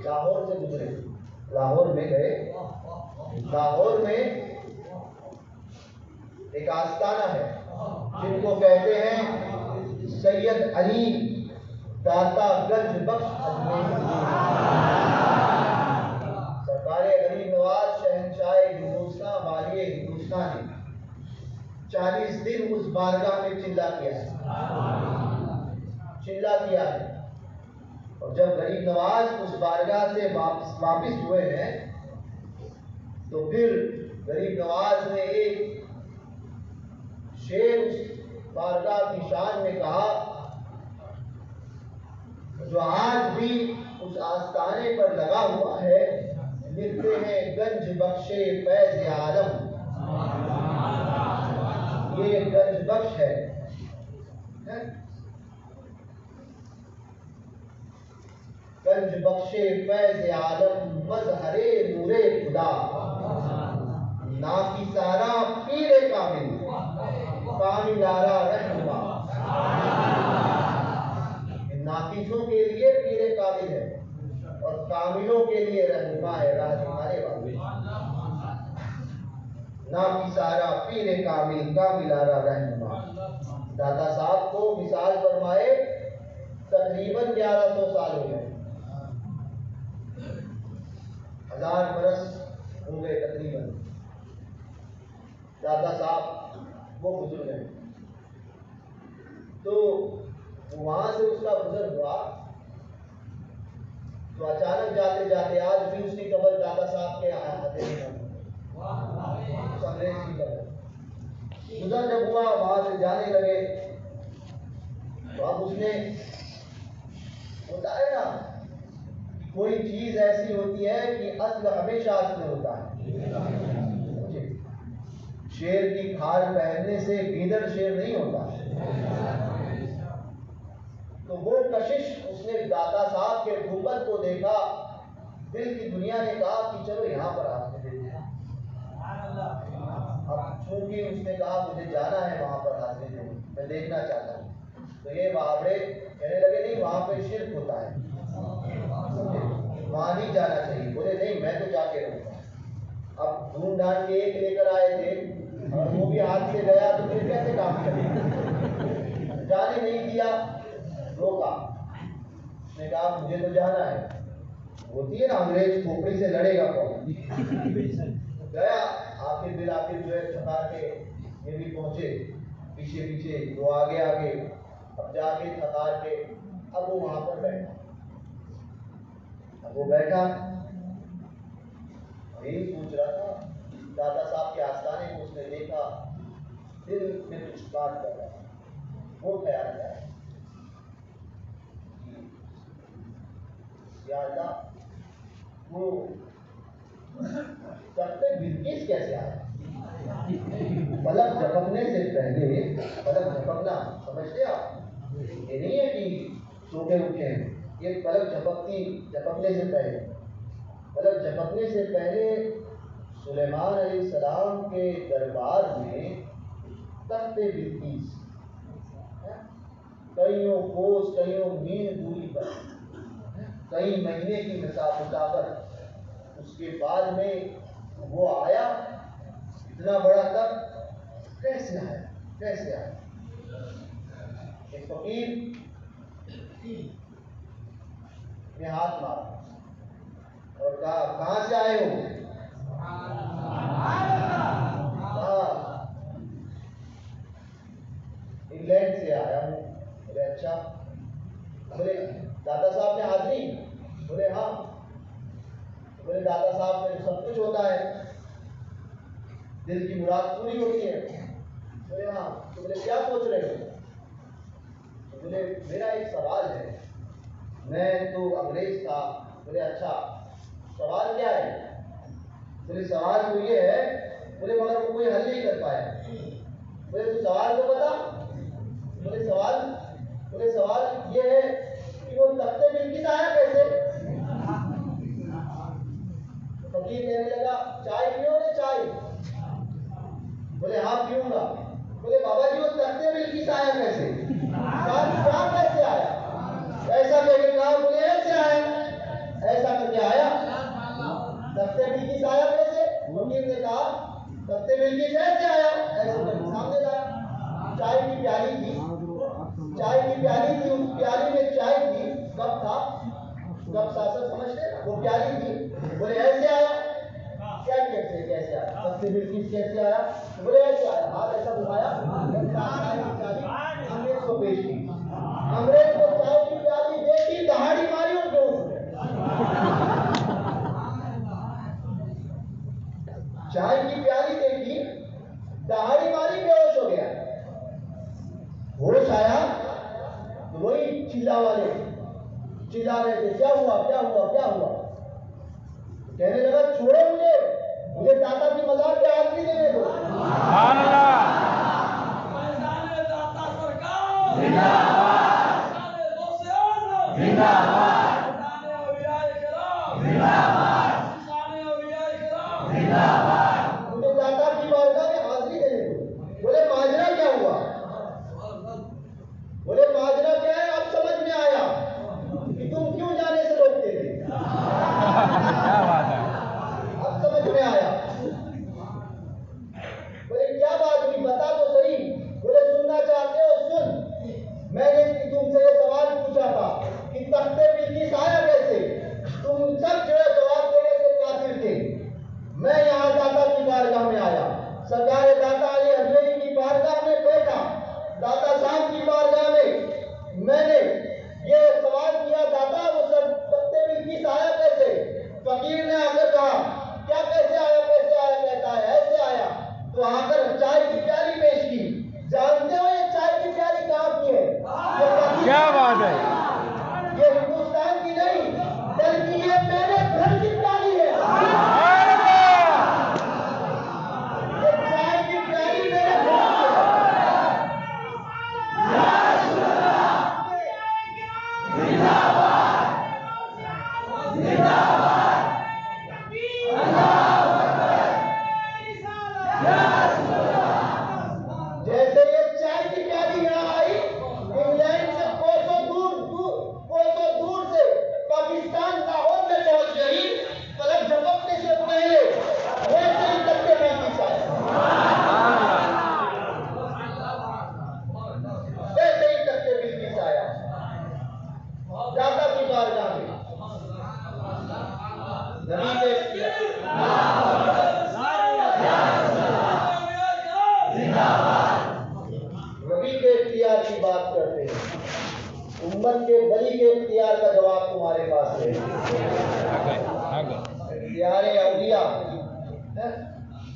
[SPEAKER 1] لاہور سے گزرے، لاہور میں گئے. لاہور میں ایک آستانہ ہے جن کو کہتے ہیں سید علی داتا گنج بخش سرکار غریب نواز شہنشاہ ہندوستان والی ہندوستان نے 40 دن اس بارگاہ میں چلا کیا ہے. اور جب غریب نواز اس بارگاہ سے واپس ہوئے ہیں تو پھر غریب نواز نے ایک شعر اس بارگاہ کی شان میں کہا جو آج بھی اس آستانے پر لگا ہوا ہے. لکھتے ہیں گنج بخشے فیض عالم، یہ گنج بخش ہے. گنج بخشے فیض عالم مظہر نور خدا، نافی سارا پیر کامل کامل آرا رہنما. نافیسوں کے لیے پیر کامل ہے اور کاملوں کے لیے رہنما ہے، راہ دکھانے والا. نافی سارا پیر کامل کامل آرا رہنما. داتا صاحب کو مثال فرمائے تقریباً 1100 سال ہو گئے، 1000 برس ہو گئے تقریباً. دادا صاحب وہ گزر گئے تو وہاں سے اس کا گزر ہوا تو اچانک جاتے جاتے آج بھی اس کی قبر دادا صاحب کے ہاتھے میں اس انگریز کی قبر. گزر جب ہوا وہاں سے جانے لگے تو اب اس نے ہوتا ہے نا کوئی چیز ایسی ہوتی ہے کہ اصل ہمیشہ اصل ہوتا ہے. شیر کی کھال پہننے سے گیدڑ شیر نہیں ہوتا. تو وہ کشش اس نے داتا صاحب کے گنبد کو دیکھا. دل کی دنیا نے کہا کہ چلو یہاں پر آپ نے دیکھا. اب چونکہ اس نے کہا مجھے جانا ہے وہاں پر حاضری دیں، میں دیکھنا چاہتا ہوں. تو یہ وہابڑے کہنے لگے نہیں وہاں پہ شرک ہوتا ہے، وہاں نہیں جانا چاہیے. بولے نہیں میں تو جا کے رہوں گا. اب ڈھونڈ ڈھانڈ کے ایک لے کر آئے تھے اور وہ بھی ہاتھ سے گیا تو پھر کیسے کام کرے. جانے نہیں دیا، روکا. اس نے کہا مجھے تو جانا ہے. ہوتی ہے نا انگریز کھوپڑی سے لڑے گا کون. گیا آخر بالآخر جو ہے تھکا کے یہ بھی پہنچے پیچھے پیچھے وہ آگے آگے. اب جا کے تھکا کے اب وہ وہاں پر بیٹھا. اب وہ بیٹھا یہی سوچ رہا تھا. دادا صاحب کے آستانے کو اس نے دیکھا، دل میں کچھ بات کر رہا. وہ خیال آیا یا اللہ وہ تخت بلقیس کیسے آیا. پلک جھپکنے سے پہلے، پلک جھپکنا سمجھتے آپ، یہ نہیں ہے کہ سو کے اٹھے ہیں. یہ پلک جھپکنے سے پہلے، پلک جھپکنے سے پہلے سلیمان علیہ السلام کے دربار میں تخت بلقیس کئیوں کوس کئیوں میل دوری پر، کئی مہینے کی مسافت. اس کے بعد میں وہ آیا. اتنا بڑا تخت کیسے آیا، کیسے آیا. ایک فقیر نے ہاتھ مارا اور کہا کہاں سے آئے ہو. انگلینڈ سے آیا ہوں. بولے اچھا. بولے دادا صاحب نے حاضری. بولے ہاں. بولے دادا صاحب میں سب کچھ ہوتا ہے، دل کی مراد پوری ہوتی ہے. بولے ہاں. تو بولے کیا سوچ رہے ہو. بولے میرا ایک سوال ہے، میں تو انگریز تھا. بولے اچھا سوال کیا ہے. بولے سوال تو یہ ہے. بولے مگر وہ کوئی حل نہیں کر پایا. بولے تو سوال تو بتا. ہاں پیوں گا. بولے بابا جی وہ تختے بلقیس آیا کیسے؟ کہاں کیسے آیا؟ ایسا کہہ کے کہا. بولے ایسے آیا. ایسا کر کے آیا. تختے بلقیس آیا کیسے؟ فقیر نے کہا تختے بلقیس ایسے آیا. ایسے کر کے سامنے لایا. چائے کی پیالی تھی. چائے کی پیالی تھی. اس پیالی میں چائے تھی. کب تھا؟ کب ساسا سمجھتے؟ وہ پیالی تھی. بولے ایسے آیا. کیا کیسے آیا؟ تختے بلقیس کیسے آیا؟ بولے ایسے آیا. ہاتھ ایسا گھمایا. انگریز کو پیش کی. انگریز کو چائے کی پیالی دیکھی, دہاڑی ماری اور بیہوش. چائے کی پیالی دیکھی, دہاڑی ماری, بیہوش ہو گیا. ہوش آیا تو وہی چلا والے چلا رہے تھے, کیا ہوا کیا ہوا کیا ہوا. کہنے لگا چھوڑو مجھے داتا کی مزار پہ حاضری دینے دو. مجھے داتا کی بارگاہ میں حاضری دینے دو. بولے ماجرا کیا ہوا؟ بولے ماجرا کیا ہے؟ اب سمجھ میں آیا کہ تم کیوں جانے سے روکتے تھے. اب سمجھ میں آیا. بولے کیا بات ہوئی بتا تو صحیح. بولے سننا چاہتے ہو سن. میں نے تم سے یہ سوال پوچھا تھا کہ تختے بلقیس آیا کیسے. تم سب جو ہے جواب دینے سے کافر تھے. میں یہاں داتا کی بارگاہ میں آیا. سرکار داتا علی حضرت کی بارگاہ میں بیٹھا. داتا صاحب کی بارگاہ میں نے یہ سوال کیا داتا وہ سب تختے بلقیس آیا کیسے. فقیر نے آ کر کہا کیا کیسے آیا کیسے آیا. کہتا ہے ایسے آیا. تو آ کر چائے کی پیالی پیش کی. جانتے ہو یہ چائے کی پیالی کہاں کی ہے؟ کیا بات ہے. یہ ہندوستان کی نہیں بلکہ یہ میرے گھر کی پیالی ہے. یہ چائے کی پیالی میرے گھر کی ہے. جیسے یہ چائے کی پیالی یہاں آئی, انگلینڈ سے کوسوں دور سے پاکستان لاہور میں پہنچ گئی. پلک جھپکنے سے پہلے ویسے ہی تختے بلقیس آیا. ویسے ہی تختے بلقیس آیا داتا کی بارگاہ میں. نبی کے اختیار کی بات کرتے ہیں. امت کے ولی کے اختیار کا جواب تمہارے پاس ہے. اختیار اولیاء.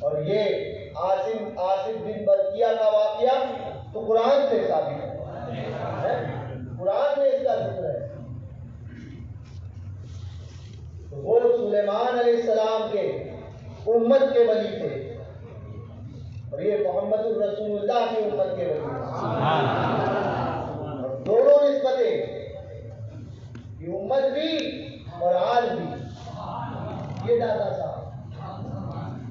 [SPEAKER 1] اور یہ آصف بن برقیہ کا واقعہ تو قرآن سے ثابت ہے. قرآن میں اس کا ذکر ہے. وہ سلیمان علیہ السلام کے امت کے ولی تھے اور یہ محمد الرسول اللہ کی امت کے ولی تھے. اور دونوں نسبتیں, یہ امت بھی اور آج بھی. یہ دادا صاحب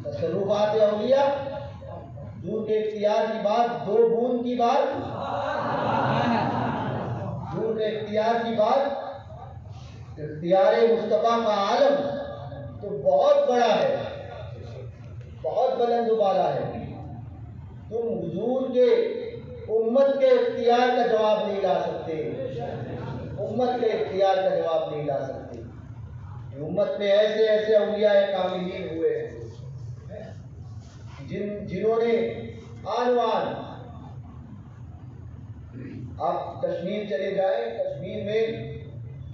[SPEAKER 1] تصرفات اولیاء, دور کے اختیار کی بات, 2 بوند کی بات, دور کے اختیار کی بات. اختیار مصطفیٰ کا عالم تو بہت بڑا ہے, بہت بلند و بالا ہے. تم حضور کے امت کے اختیار کا جواب نہیں لا سکتے. امت کے اختیار کا جواب نہیں لا سکتے. امت میں ایسے ایسے اولیاء کاملین ہوئے ہیں جنہوں نے آن آپ کشمیر چلے جائیں. کشمیر میں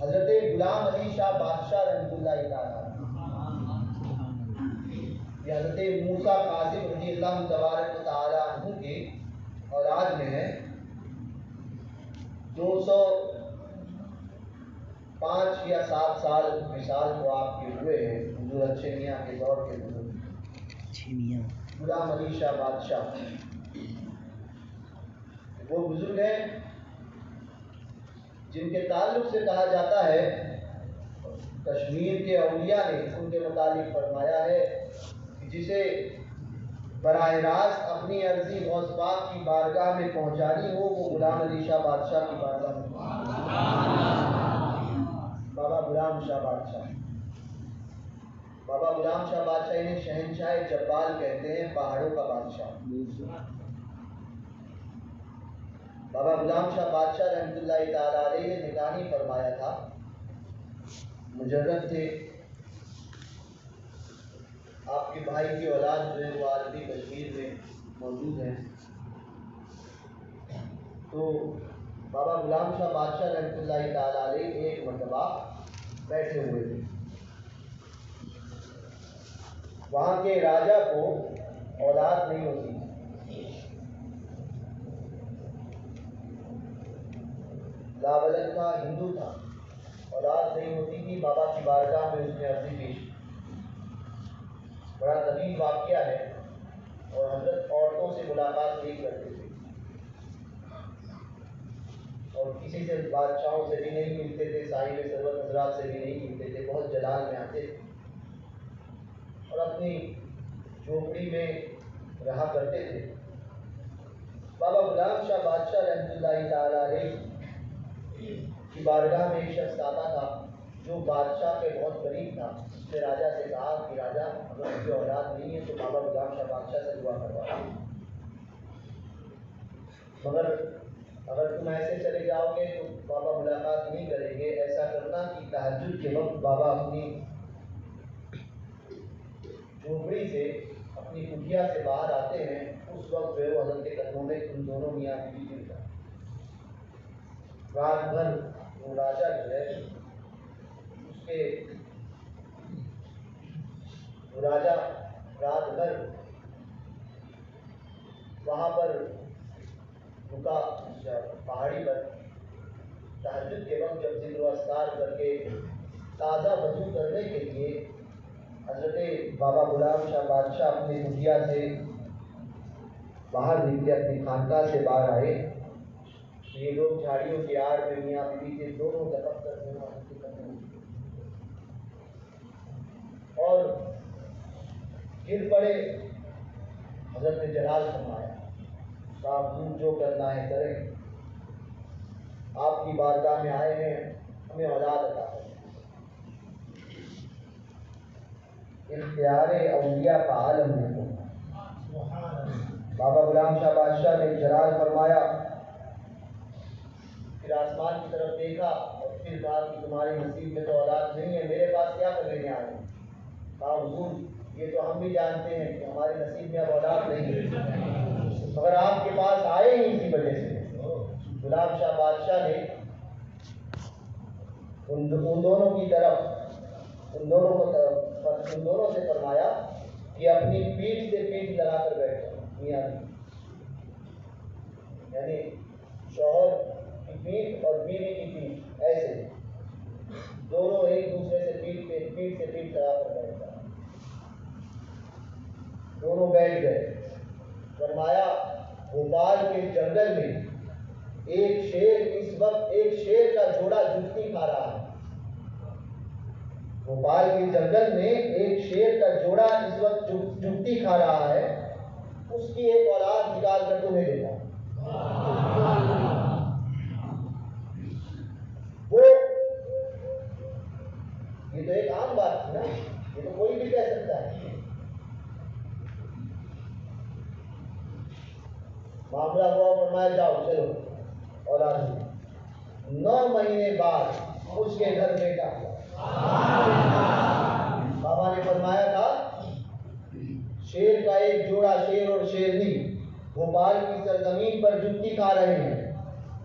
[SPEAKER 1] حضرت غلام علی شاہ بادشاہ رحمۃ اللہ تعالیٰ, یہ حضرت موسیٰ کاظم رضی اللہ تبارک و تعالیٰ عنہ کے اولاد میں ہے. 205 یا 7 سال مثال تو آپ کے ہوئے ہیں حضور اچھے میاں کے دور کے بزرگ. غلام علی شاہ بادشاہ وہ بزرگ ہیں جن کے تعلق سے کہا جاتا ہے, کشمیر کے اولیاء نے ان کے متعلق فرمایا ہے کہ جسے براہ راست اپنی عرضی غوث پاک کی بارگاہ میں پہنچانی ہو، وہ غلام علی شاہ بادشاہ کی بارگاہ میں، بابا غلام شاہ بادشاہ۔ بابا غلام شاہ بادشاہ انہیں شہنشاہ جبال کہتے ہیں، پہاڑوں کا بادشاہ۔ بابا غلام شاہ بادشاہ رحمۃ اللہ تعالیٰ علیہ نے نکاح نہیں فرمایا تھا، مجرد تھے۔ آپ کے بھائی کی اولاد جو ہے وہ آج بھی کشمیر میں موجود ہیں۔ تو بابا غلام شاہ بادشاہ رحمۃ اللہ تعالیٰ علیہ ایک مرتبہ بیٹھے ہوئے تھے، وہاں کے راجا کو اولاد نہیں ہوتی، لاولد تھا، ہندو تھا، اولاد نہیں ہوتی تھی۔ بابا کی بارگاہ میں اس نے عرضی پیش کی۔ بڑا طویل واقعہ ہے، اور حضرت عورتوں سے ملاقات نہیں کرتے تھے، اور کسی سے بادشاہوں سے بھی نہیں ملتے تھے، صاحب ثروت حضرات سے بھی نہیں ملتے تھے، بہت جلال میں آتے تھے اور اپنی جھوپڑی میں رہا کرتے تھے۔ بابا غلام شاہ بادشاہ رحمۃ اللہ تعالیٰ علیہ کی بارگاہ میں ایک شخص آتا تھا جو بادشاہ کے بہت قریب تھا۔ اس نے راجا سے کہا کہ راجا، اگر مجھے اولاد نہیں ہے تو بابا غلام شاہ بادشاہ سے دعا کروا، مگر اگر تم ایسے چلے جاؤ گے تو بابا ملاقات نہیں کریں گے۔ ایسا کرنا کہ تہجد کے وقت بابا اپنی جھوپڑی سے، اپنی کٹیا سے باہر آتے ہیں، اس وقت جو ہے وہ حضرت کے قدموں میں تم دونوں میاں بیوی گر جائیں۔ رات بھر وہ راجا جو ہے اس کے راجا رات بھر وہاں پر رکا، پہاڑی پر تہجد کے وقت جب ذکر و اذکار کر کے تازہ وضو کرنے کے لیے حضرت بابا غلام شاہ بادشاہ اپنی کٹیا سے باہر نکلے، اپنی خانقاہ سے باہر آئے، یہ لوگ جھاڑیوں کی آڑ میں میاں بیوی کے دونوں طرف کر اور گر پڑے۔ حضرت نے جلال فرمایا، صاحب تم جو کرنا ہے کریں، آپ کی بارگاہ میں آئے ہیں، ہمیں اولاد عطا کریں۔ اختیار اولیاء کا عالم دیکھو۔ بابا غلام شاہ بادشاہ نے جلال فرمایا، پھر آسمان کی طرف دیکھا اور پھر کہا کہ تمہاری نصیب میں تو اولاد نہیں ہے، میرے پاس کیا کر لینے آئے؟ کہا حضور یہ تو ہم بھی جانتے ہیں کہ ہمارے نصیب میں اب اولاد نہیں ہے، مگر آپ کے پاس آئے ہی اسی وجہ سے۔ غلام شاہ بادشاہ نے ان دونوں کی طرف، ان دونوں سے فرمایا کہ اپنی پیٹھ سے پیٹھ لگا کر بیٹھو، میاں یعنی شوہر کی پیٹھ اور بیوی کی پیٹھ، ایسے دونوں ایک دوسرے سے پیٹھ سے پیٹھ لگا کر بیٹھ گئے۔ دونوں بیٹھ گئے۔ فرمایا بھوپال کے جنگل میں ایک شیر اس وقت ایک شیر کا جوڑا جوتی کھا رہا ہے۔ بھوپال کے جنگل میں ایک شیر کا جوڑا اس وقت جوتی کھا رہا ہے، اس کی ایک اولاد نکال کر تمہیں دیتا ہے۔ وہ یہ تو ایک عام بات تھی نا، یہ تو کوئی بھی کہہ سکتا ہے۔ معاملہ ہوا، فرمایا جاؤ چلو اولاد ہوئی۔ 9 مہینے بعد اس کے گھر بیٹا ہوا۔ بابا نے فرمایا تھا شیر کا ایک جوڑا، شیر اور شیرنی بھوپال کی سرزمین پر جوتی کھا رہے ہیں،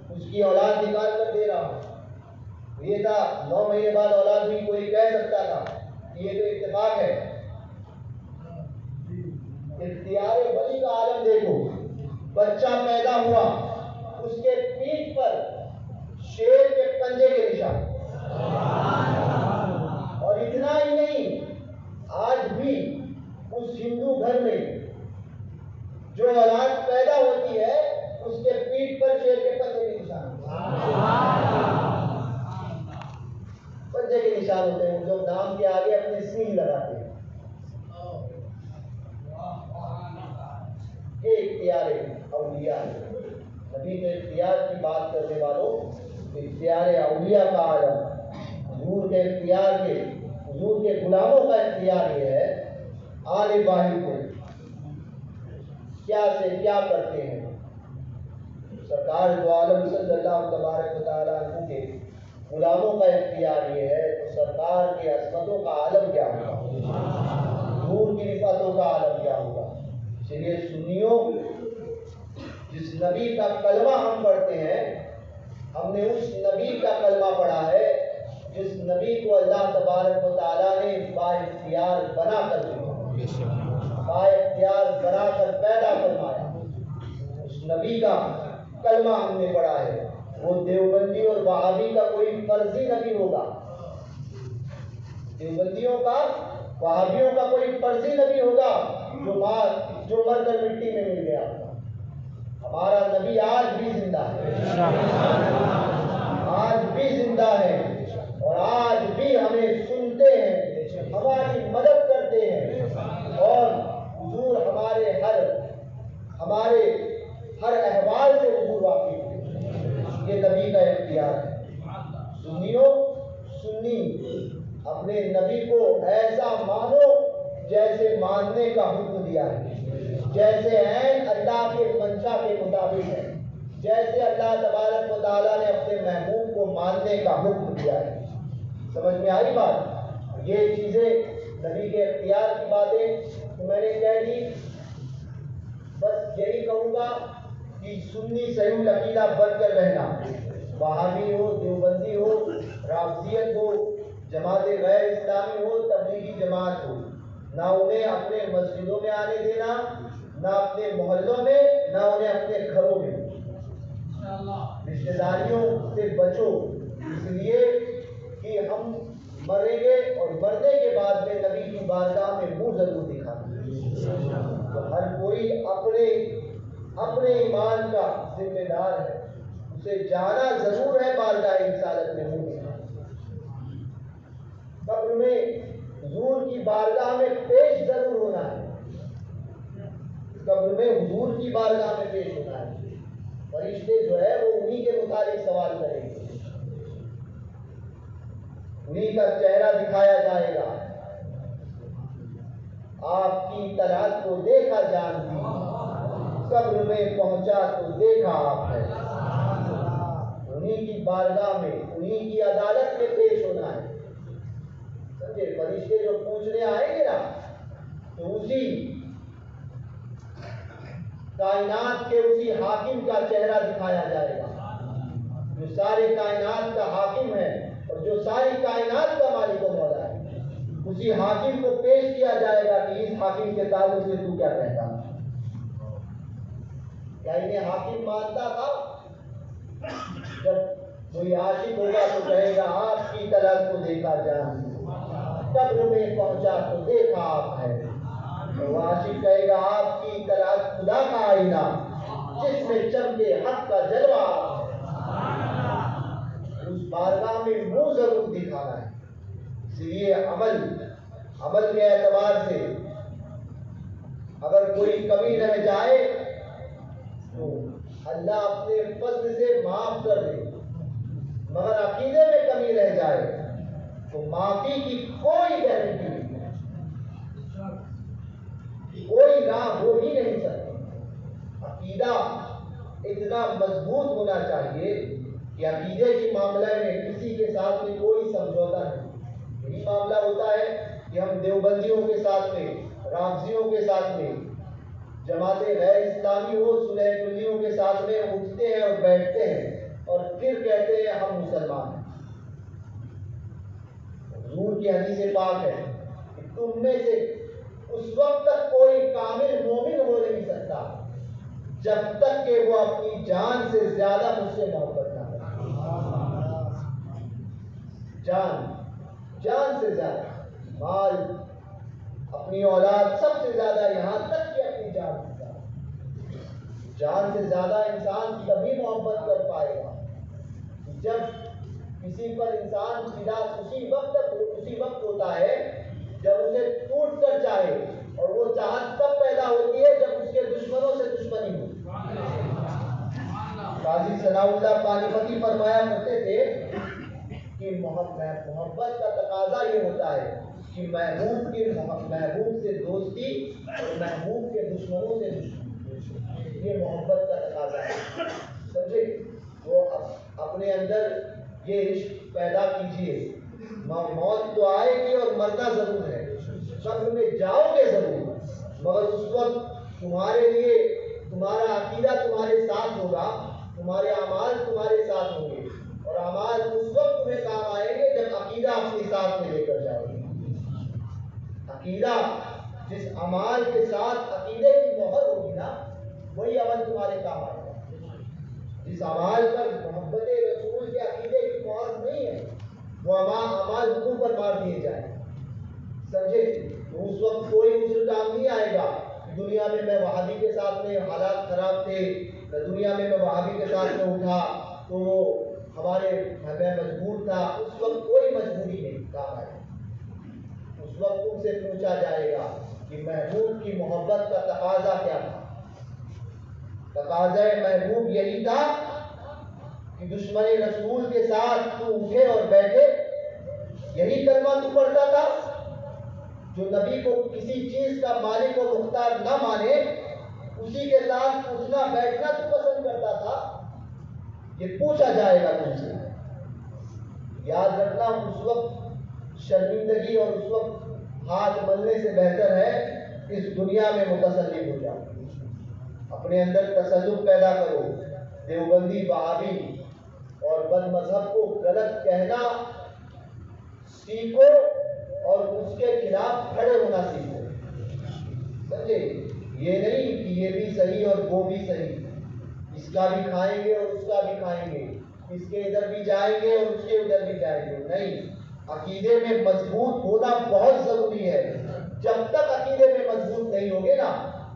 [SPEAKER 1] اس کی اولاد نکال کر دے رہا ہوں۔ یہ تھا 9 مہینے بعد اولاد ہوئی، کوئی کہہ سکتا تھا یہ تو اتفاق ہے۔ اختیار ولی کا عالم دیکھو، بچہ پیدا ہوا، اس کے پیٹھ پر شیر کے پنجے کے نشان، اور اتنا ہی نہیں، آج بھی اس ہندو گھر میں جو اولاد پیدا ہوتی ہے اس کے پیٹھ پر شیر کے پنجے کے نشان، پنجے کے نشان ہوتے ہیں، جو نام کے آگے اپنے سینگ لگاتے ہیں۔ اختیار اولیاء ہے. نبی کے اختیار کی بات کرنے والوں اختیار اولیاء کا عالم، حضور کے اختیار کے، حضور کے غلاموں کا اختیار یہ ہے آل باہی کو کیا سے کیا کرتے ہیں. سرکار دو عالم صلی اللہ تبارک و تعالیٰ عنہ کے غلاموں کا اختیار یہ ہے تو سرکار کے عظمتوں کا عالم کیا ہوگا، حضور کی رفعتوں کا عالم کیا ہوگا. اس لیے سنیوں، جس نبی کا کلمہ ہم پڑھتے ہیں ہم نے اس نبی کا کلمہ پڑھا ہے جس نبی کو اللہ تبارک و تعالیٰ نے با اختیار بنا کر دیا، با اختیار بنا کر پیدا فرمایا. اس نبی کا کلمہ ہم نے پڑھا ہے. وہ دیوبندی اور وہابی کا کوئی فرضی نبی ہوگا، دیوبندیوں کا وہابیوں کا کوئی فرضی نبی ہوگا جو مر کر مٹی میں مل گیا. ہمارا نبی آج بھی زندہ ہے، آج بھی زندہ ہے اور آج بھی ہمیں سنتے ہیں، ہماری مدد کرتے ہیں اور حضور ہمارے ہر احوال سے حضور واقف ہے. یہ نبی کا اختیار ہے. سنیوں، سنی اپنے نبی کو ایسا مانو جیسے ماننے کا حکم دیا ہے، جیسے عین اللہ کے منشا کے مطابق ہے، جیسے اللہ تبارک و تعالیٰ نے اپنے محبوب کو ماننے کا حکم دیا ہے. سمجھ میں آئی بات؟ یہ چیزیں نبی کے اختیار کی باتیں تو میں نے کہہ دی. بس یہی کہوں گا کہ سنی صحیح العقیدہ بن کر رہنا، وہابی ہو، دیوبندی ہو، رافضیت ہو، جماعت غیر اسلامی ہو، تبلیغی جماعت ہو، نہ انہیں اپنے مسجدوں میں آنے دینا، نہ اپنے محلوں میں، نہ انہیں اپنے گھروں میں. رشتہ داریوں سے بچو، اس لیے کہ ہم مریں گے اور مرنے کے بعد میں نبی کی بارگاہ میں منہ ضرور دکھانا. تو ہر کوئی اپنے ایمان کا ذمہ دار ہے، اسے جانا ضرور ہے بارگاہ رسالت میں منہ دکھانا. قبر میں حضور کی بارگاہ میں پیش ضرور ہونا ہے، قبر میں حضور کی بارگاہ میں پیش ہونا ہے. فرشتے جو ہے وہ انہی کے متعلق سوال کریں گے، انہی کا چہرہ دکھایا جائے گا. آپ کی اطلاعات کو دیکھا جان دی، قبر میں پہنچا تو دیکھا آپ ہے. انہی کی بارگاہ میں، انہی کی عدالت میں پیش ہونا ہے. سمجھے؟ فرشتے جو پوچھنے آئیں گے نا تو اسی کائنات کے اسی حاکم کا چہرہ دکھایا جائے گا جو سارے کائنات کا حاکم ہے اور جو ساری کائنات کا مالک و مولا ہے. اسی حاکم کو پیش کیا جائے گا کہ اس حاکم کے تعلق سے تو کیا کہتا ہے. کیا انہیں حاکم مانتا تھا؟ جب کوئی عاشق ہوگا تو کہے گا آپ کی طلب کو دیکھا جان، قبر میں پہنچا تو دیکھا آپ ہے. وہ عاشق کہے گا آپ کی طلب خدا کا آئینہ جس میں چمکے حق کا جلوہ ہے. اس بارگاہ میں منہ ضرور دکھانا ہے. اس لیے عمل کے اعتبار سے اگر کوئی کمی رہ جائے تو اللہ اپنے فضل سے معاف کر دے، مگر عقیدے میں کمی رہ جائے تو معافی کی کوئی گارنٹی نہیں ہے، کوئی راہ ہو ہی نہیں سکتی. عقیدہ اتنا مضبوط ہونا چاہیے کہ عقیدے کے معاملے میں کسی کے ساتھ میں کوئی سمجھوتا نہیں. یہی معاملہ ہوتا ہے کہ ہم دیوبندیوں کے ساتھ میں، رافضیوں کے ساتھ میں، جماعت غیر اسلامی ہو، سلح کلیوں کے ساتھ میں اٹھتے ہیں اور بیٹھتے ہیں اور پھر کہتے ہیں ہم مسلمان ہیں. حضور کی حدیث پاک ہے کہ تم میں سے اس وقت تک کوئی کامل مومن ہو نہیں سکتا جب تک کہ وہ اپنی جان سے زیادہ مجھ سے محبت نہ کرے. جان سے زیادہ، مال، اپنی اولاد، سب سے زیادہ، یہاں تک کہ اپنی جان سے زیادہ انسان تبھی محبت کر پائے گا جب کسی پر انسان فدا اسی وقت ہوتا ہے جب اسے ٹوٹ کر چاہے، اور وہ چاہت تب پیدا ہوتی ہے جب اس کے دشمنوں سے دشمنی دشمنی ہو. قاضی ثناء اللہ پانی پتی فرمایا کرتے تھے کہ محبت کا تقاضا یہ ہوتا ہے کہ محبوب سے دوستی اور محبوب کے دشمنوں سے دشمنی. یہ محبت کا تقاضا ہے. سمجھے؟ وہ اپنے اندر یہ عشق پیدا کیجئے. موت تو آئے گی اور مرنا ضرور ہے, قبر میں جاؤ گے ضرور, مگر اس وقت تمہارے لیے تمہارا عقیدہ تمہارے ساتھ ہوگا, تمہارے اعمال تمہارے ساتھ ہوں گے, اور اعمال اس وقت تمہیں کام آئیں گے جب عقیدہ اپنے ساتھ میں لے کر جاؤ گے. عقیدہ, جس اعمال کے ساتھ عقیدے کی مہر ہوگی نا, وہی عمل تمہارے کام آئے گا. جس اعمال پر محبت رسول کے عقیدے کی مہر نہیں ہے, وہ اعمال حکم پر مار دیے جائیں. سمجھے؟ تو اس وقت کوئی دوسرا کام نہیں آئے گا. دنیا میں وہابی کے ساتھ میں حالات خراب تھے, دنیا میں وہابی کے ساتھ میں اٹھا تو ہمارے میں مجبور تھا. اس وقت کوئی مجبوری نہیں کام آئے. اس وقت تم سے پوچھا جائے گا کہ محبوب کی محبت کا تقاضا کیا تھا. تقاضا محبوب یہی تھا کہ دشمن رسول کے ساتھ تو اٹھے اور بیٹھے. یہی کلمہ تو پڑھتا تھا. جو نبی کو کسی چیز کا مالک و مختار نہ مانے, اسی کے ساتھ اٹھنا بیٹھنا تو پسند کرتا تھا. یہ پوچھا جائے گا تم سے. یاد رکھنا, اس وقت شرمندگی اور اس وقت ہاتھ ملنے سے بہتر ہے اس دنیا میں متسلط ہو جاؤ. اپنے اندر تسلط پیدا کرو. دیوبندی, وہابی اور بد مذہب کو غلط کہنا سیکھو اور اس کے خلاف کھڑے ہونا سیکھو. سمجھے؟ یہ نہیں کہ یہ بھی صحیح اور وہ بھی صحیح, اس کا بھی کھائیں گے اور اس کا بھی کھائیں گے, اس کے ادھر بھی جائیں گے اور اس کے ادھر بھی جائیں گے. نہیں, عقیدے میں مضبوط ہونا بہت ضروری ہے. جب تک عقیدے میں مضبوط نہیں ہوگے نا,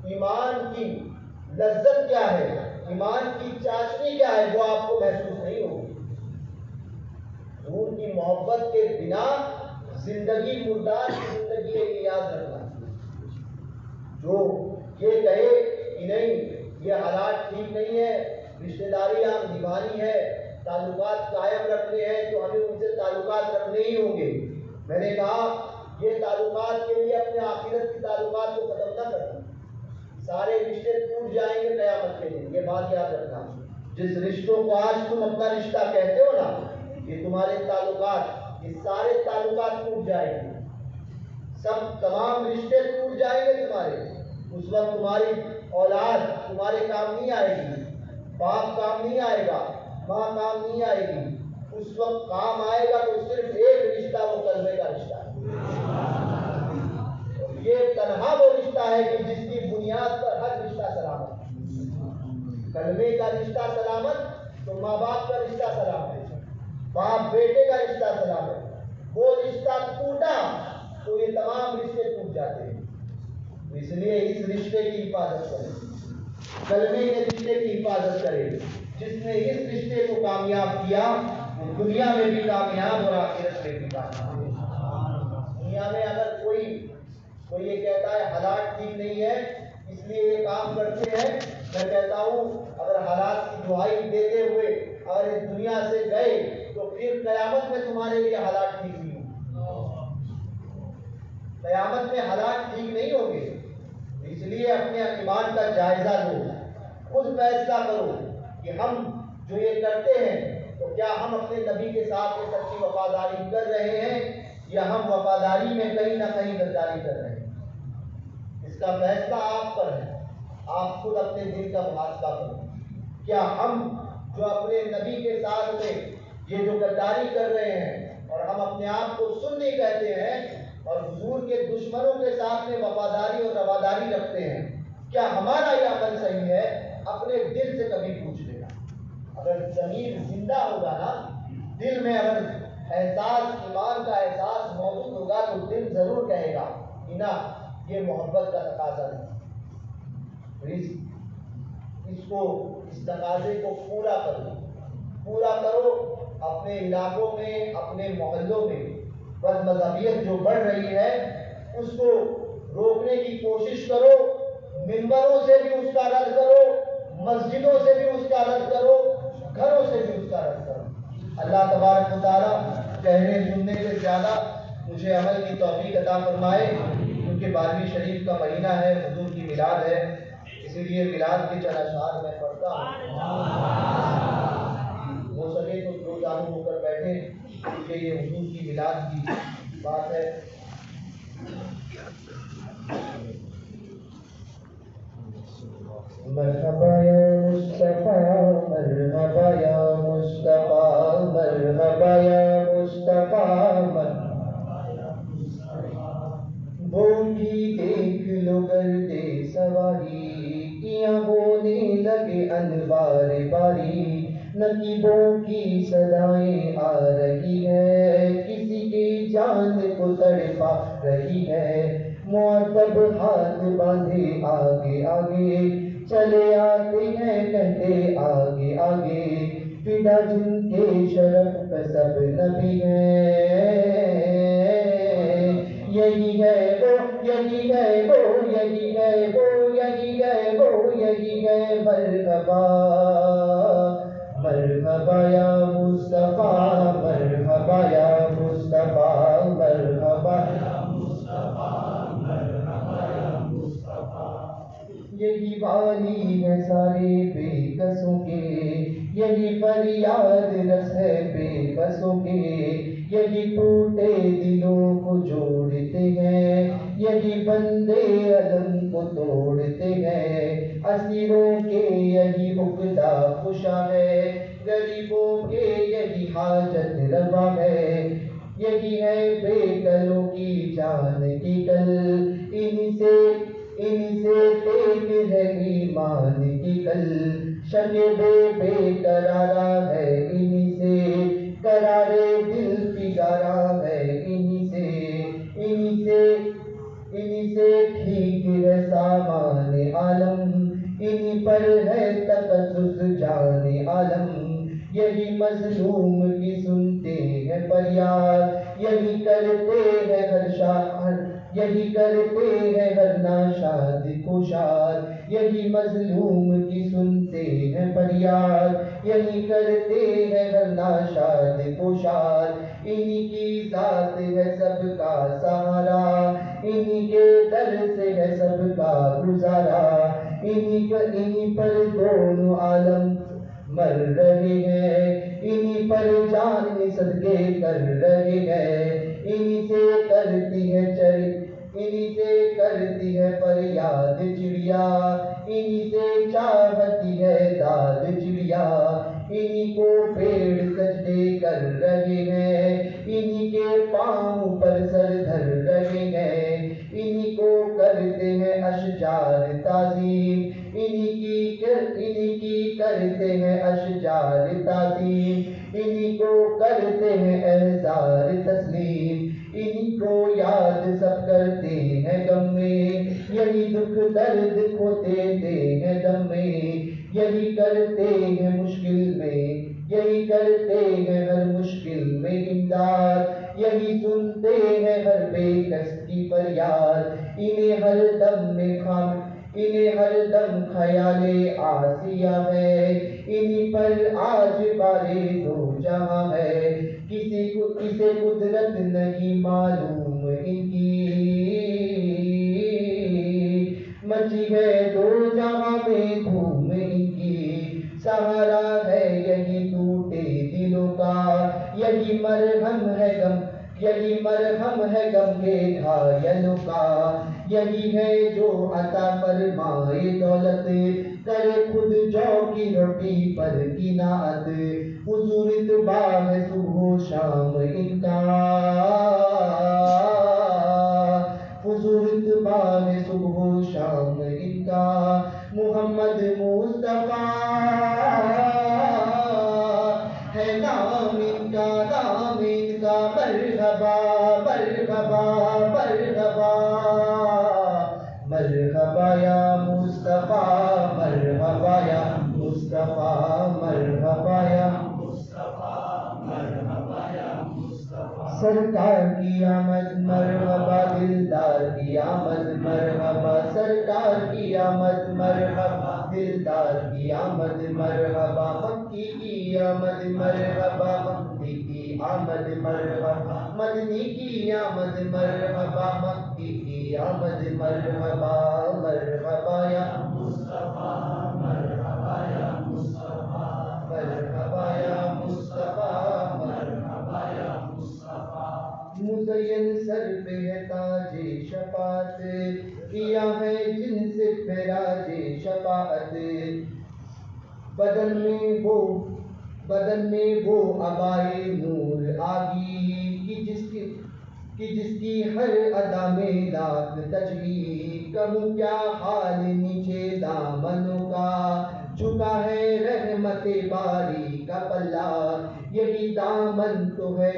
[SPEAKER 1] ایمان کی لذت کیا ہے, ایمان کی چاشنی کیا ہے, وہ آپ کو محسوس نہیں ہوگی. حضور کی محبت کے بنا زندگی مردار کی زندگی ہے. یہ یاد رکھنا. جو یہ کہے کہ نہیں یہ حالات ٹھیک نہیں ہے, رشتہ داری آپ نبھانی ہے, تعلقات قائم رکھنے ہیں, تو ہمیں ان سے تعلقات رکھنے ہی ہوں گے. میں نے کہا یہ تعلقات کے لیے اپنے آخرت کی تعلقات کو ختم نہ کرنا. سارے رشتے ٹوٹ جائیں گے قیامت کے دن. یہ بات یاد رکھنا. جس رشتوں کو آج تم اپنا رشتہ کہتے ہو نا, یہ تمہارے تعلقات, یہ سارے تعلقات ٹوٹ جائیں گے. سب تمام رشتے ٹوٹ جائیں گے تمہارے. اس وقت تمہاری اولاد تمہارے کام نہیں آئے گی, باپ کام نہیں آئے گا, ماں کام نہیں آئے گی. اس وقت کام آئے گا تو صرف ایک رشتہ, وہ کلمے کا رشتہ ہے. یہ تنہا وہ رشتہ ہے کہ جس کی بنیاد پر ہر رشتہ سلامت. کلمے کا رشتہ سلامت تو ماں باپ کا رشتہ سلامت, باپ بیٹے کا رشتہ سلامت. وہ رشتہ ٹوٹا تو یہ تمام رشتے ٹوٹ جاتے ہیں. اس لیے اس رشتے کی حفاظت کریں, کلمے کے رشتے کی حفاظت کریں. جس نے اس رشتے کو کامیاب کیا وہ دنیا میں بھی کامیاب اور آخرت میں بھی کامیاب. دنیا میں اگر کوئی یہ کہتا ہے حالات ٹھیک نہیں ہے اس لیے یہ کام کرتے ہیں, میں کہتا ہوں اگر حالات کی دہائی دیتے ہوئے اگر اس دنیا سے گئے تو پھر قیامت میں تمہارے لیے حالات ٹھیک نہیں ہوں. قیامت میں حالات ٹھیک نہیں ہوں گے. اس لیے اپنے ایمان کا جائزہ لو, خود فیصلہ کرو کہ ہم جو یہ کرتے ہیں تو کیا ہم اپنے نبی کے ساتھ یہ سچی وفاداری کر رہے ہیں یا ہم وفاداری میں کہیں نہ کہیں غداری کر رہے ہیں. اس کا فیصلہ آپ پر ہے. آپ خود اپنے دل کا محاسبہ کرو. کیا ہم جو اپنے نبی کے ساتھ میں یہ جو غداری کر رہے ہیں اور ہم اپنے آپ کو سنی کہتے ہیں اور حضور کے دشمنوں کے ساتھ میں وفاداری اور رواداری رکھتے ہیں, کیا ہمارا یہ عمل صحیح ہے؟ اپنے دل سے کبھی پوچھ لینا. اگر ضمیر زندہ ہوگا نا, دل میں اگر احساس, ایمان کا احساس موجود ہوگا تو دل ضرور کہے گا کہ نہ یہ محبت کا تقاضا نہیں. اس تقاضے کو پورا کرو. اپنے علاقوں میں, اپنے محلوں میں بد مذہبیت جو بڑھ رہی ہے اس کو روکنے کی کوشش کرو. منبروں سے بھی اس کا رد کرو، مسجدوں سے بھی اس کا رد کرو، گھروں سے بھی اس کا رد کرو۔ اللہ تبارک و تعالیٰ کہنے سننے سے زیادہ مجھے عمل کی توفیق عطا فرمائے، کیونکہ 12ویں شریف کا مہینہ ہے، حضور کی میلاد ہے، اسی لیے میلاد کے چند اشعار میں پڑھتا ہوں۔ ہو سکے تو دو جانب ہو کر بیٹھے، کیونکہ یہ حضور کی میلاد کی بات ہے۔ مرحبا یا مصطفیٰ، مرحبا یا مصطفیٰ، مرحبا یا مصطفیٰ، بوگی دیکھ لو گردِ سواری، کیا ہونے لگے انوار باری، نقیبوں کی صدائیں آ رہی ہے، کسی کی جان کو تڑپا رہی ہے، معتب ہاتھ باندھے آگے آگے چلے آتے ہیں کہتے آگے آگے، فدا جن کے شرف پہ سب نبی ہیں، یہی ہے وہ، یہی ہے وہ، یہی ہے وہ، یہی ہے وہ، یہی ہے مرحبا، مرحبا یا مصطفیٰ، مرحبا یا مصطفیٰ، مرحبا یا مصطفیٰ، مرحبا یا مصطفیٰ۔ یہی والی ہے سارے بے کسوں کے، یہی فریاد رس ہے بے بسوں کے، یہی ٹوٹے دلوں کو جوڑتے ہیں، یہی بندے عدم کو توڑتے ہیں، اسیروں کے یہی عقدہ کشا ہے، غریبوں کے یہی حاجت روا ہے، یہی ہے بے کلوں کی جان کی کل، انہی سے ٹیک ہے ایمان کی کل، شک بے قرارا ہے انہی سے، قرار دل فگارا ہے انہی سے ٹھیک ہے سامان عالم، انہی پر ہے تقدس جان عالم، یہی مظلوم کی سنتے ہیں فریاد، یہی کرتے ہیں یہی کرتے ہیں ہر ناشاد کو شاد، یہی مظلوم کی سنتے ہیں فریاد، یہی کرتے ہیں ہر ناشاد کو شاد، انہی کی ذات ہے سب کا سہارا، انہی کے در سے ہے سب کا گزارا، انہی پر دونوں عالم مر رہے ہیں، انہی پر جان صدقے کر رہے ہیں، انہی سے کرتی ہے فریاد چڑیا، انہی سے چاہتی ہے داد چڑیا، انہی کو پیڑ سجدے کر رہے ہیں، انہی کے پاؤں پر سر دھر رہے ہیں، انہی کو کرتے ہیں اشجار تعظیم، انہی کی کرتے ہیں اشجار تعظیم، انہی کو کرتے ہیں احزار تسلیم، انہی کو یاد سب کرتے ہیں غم میں، یہی دکھ درد کو دیتے ہیں دم میں، یہی کرتے ہیں مشکل میں، یہی کرتے ہیں ہر مشکل میں امداد، یہی سنتے ہیں ہر بے کس کی فریاد، انہیں ہر دم خیال آسیہ ہے، انہی پر آج بارے دو جہاں ہے، کسی قدرت نہیں معلوم ان کی، مچی ہے دو جہاں میں دھوم ان کی، سہارا ہے یہی ٹوٹے دلوں کا، یہی مرہم ہے غم کے گھائلوں کا، یہی ہے جو عطا فرمائے دولت، کرے خود جو کی روٹی پر قناعت، حضور اتباع ہے صبح و شام ان کا، حضور اتباع ہے صبح و شام ان کا، محمد مصطفیٰ ہے نام ان کا، نام ان کا، مرحبا مرحبا مرحبا، مرحبا یا مصطفیٰ، مرحبا یا مصطفیٰ، مرحبا یا مصطفیٰ، مرحبا یا مصطفیٰ۔ سرکار کی آمد مرحبا، دلدار کی آمد مرحبا، سرکار کی آمد مرحبا، دلدار کی آمد مرحبا، مکی کی آمد مرحبا، مکی کی آمد مرحبا، مدنی کی آمد مرحبا، مکی کی آمد مرحبا، مرحبا یا مصطفیٰ، مرحبا یا مصطفیٰ، مرحبا یا مصطفیٰ، مرحبا یا مصطفیٰ۔ مزین سر پہ ہے تاج شفاعت، کیا ہے جن سے فراج شفاعت، بدن میں وہ عبائے نور آگی، کہ جس کی ہر ادا میں لاکھ تجلی، کہوں کیا حال نیچے دامنوں کا، جھکا ہے رحمت باری کا پلہ، یہی دامن تو ہے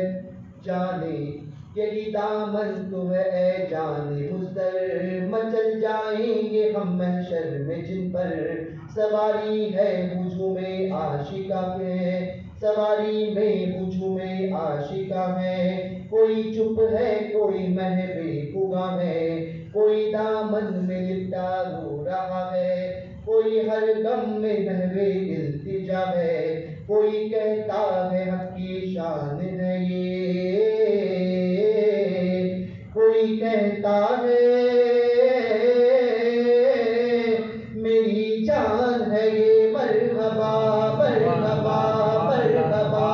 [SPEAKER 1] جانے، یہی دامن تو ہے اے جانے مزدر، مچل جائیں گے ہم محشر میں جن پر سواری ہے ہجوم عاشقہ ہے، سواری میں ہجوم عاشقہ ہے، کوئی چپ ہے کوئی محو خدا ہے، کوئی دامن میں لپٹا رو رہا ہے، کوئی ہر غم میں محو التجا ہے، کوئی کہتا ہے حق کی شان ہے یہ، کوئی کہتا ہے میری جان ہے یہ، مرحبا مرحبا مرحبا،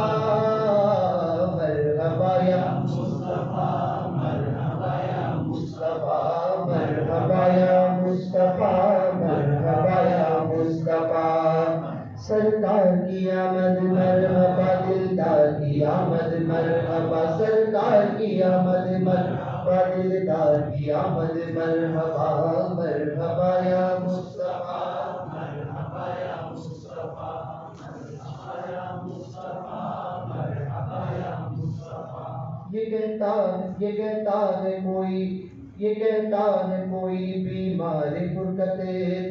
[SPEAKER 1] مرحبا یا مصطفیٰ، مرحبا یا مصطفیٰ، مرحبا یا مصطفیٰ، مرحبا یا مصطفیٰ۔ سرکار کی آمد مرحبا، دلدار کی آمد مرحبا، سرکار کی آمد مرحبا، دلدار کی آمد مرحبا، مرحبا یا مصطفیٰ، مرحبا یا مصطفیٰ، مرحبا یا مصطفیٰ، مرحبا یا مصطفیٰ۔ یہ کہتا ہے کوئی بیمار فرقت،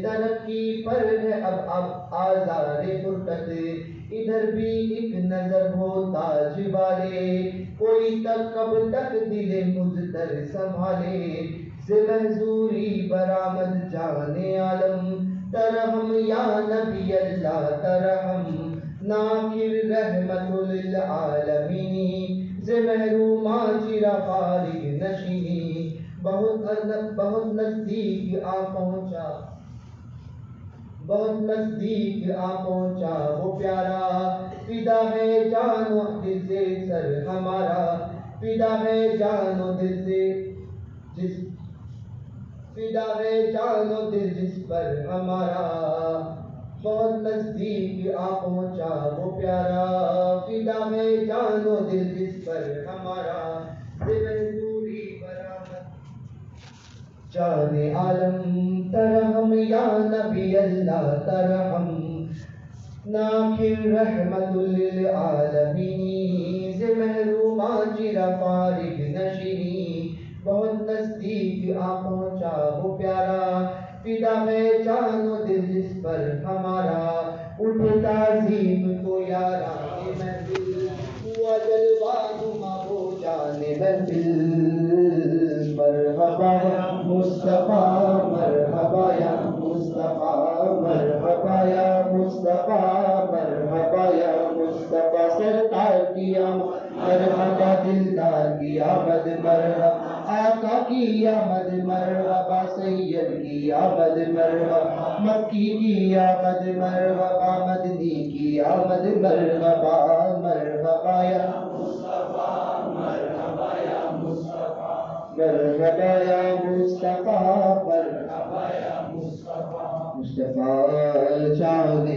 [SPEAKER 1] ترقی پر ہے اب آزار فرقت، ادھر بھی ایک نظر ہو تاج والے، کوئی کب تک دل مضطر سنبھالے، سے محضوری برآمد جان عالم، ترحم یا نبی اللہ ترحم، ناکر رحمت للعالمین، سے محروم چرا فارغ نشینی، بہت نزدیک آ پہنچا، بہت نزدیک آ پہنچا وہ پیارا، فدا ہے جان و دل سے سر ہمارا، فدا ہے جان و دل سے فدا ہے جان و دل جس پر ہمارا، بہت نزدیک آ پہنچا وہ پیارا، فدا ہے جان و دل جس پر ہمارا، دوری برآمد جان عالم، ترحم یا نبی اللہ ترحم، ناکر رحمت للعالمین، سے محروم چرا فارغ نشینی، بہت نزدیک آ پہنچا وہ پیارا، فدا ہے جان و دل جس پر ہمارا، اٹھے تعظیم کو یاران محفل، ہوا جلوہ نما وہ جان محفل، مرحبا یا مصطفیٰ، مرحبا یا مصطفیٰ، مرحبا یا مصطفیٰ، مرحبا یا مصطفیٰ۔ سرکار کی آمد مرحبا، دلدار کی آمد مرحبا، آقا کی آمد مرحبا، سید کی آمد مرحبا، مکی کی آمد مرحبا، مدنی کی آمد مرحبا، مرحبا یا مصطفیٰ، مرحبا یا مصطفیٰ، مرحبا یا مصطفیٰ، مرحبا یا مصطفیٰ۔ مصطفیٰ چاند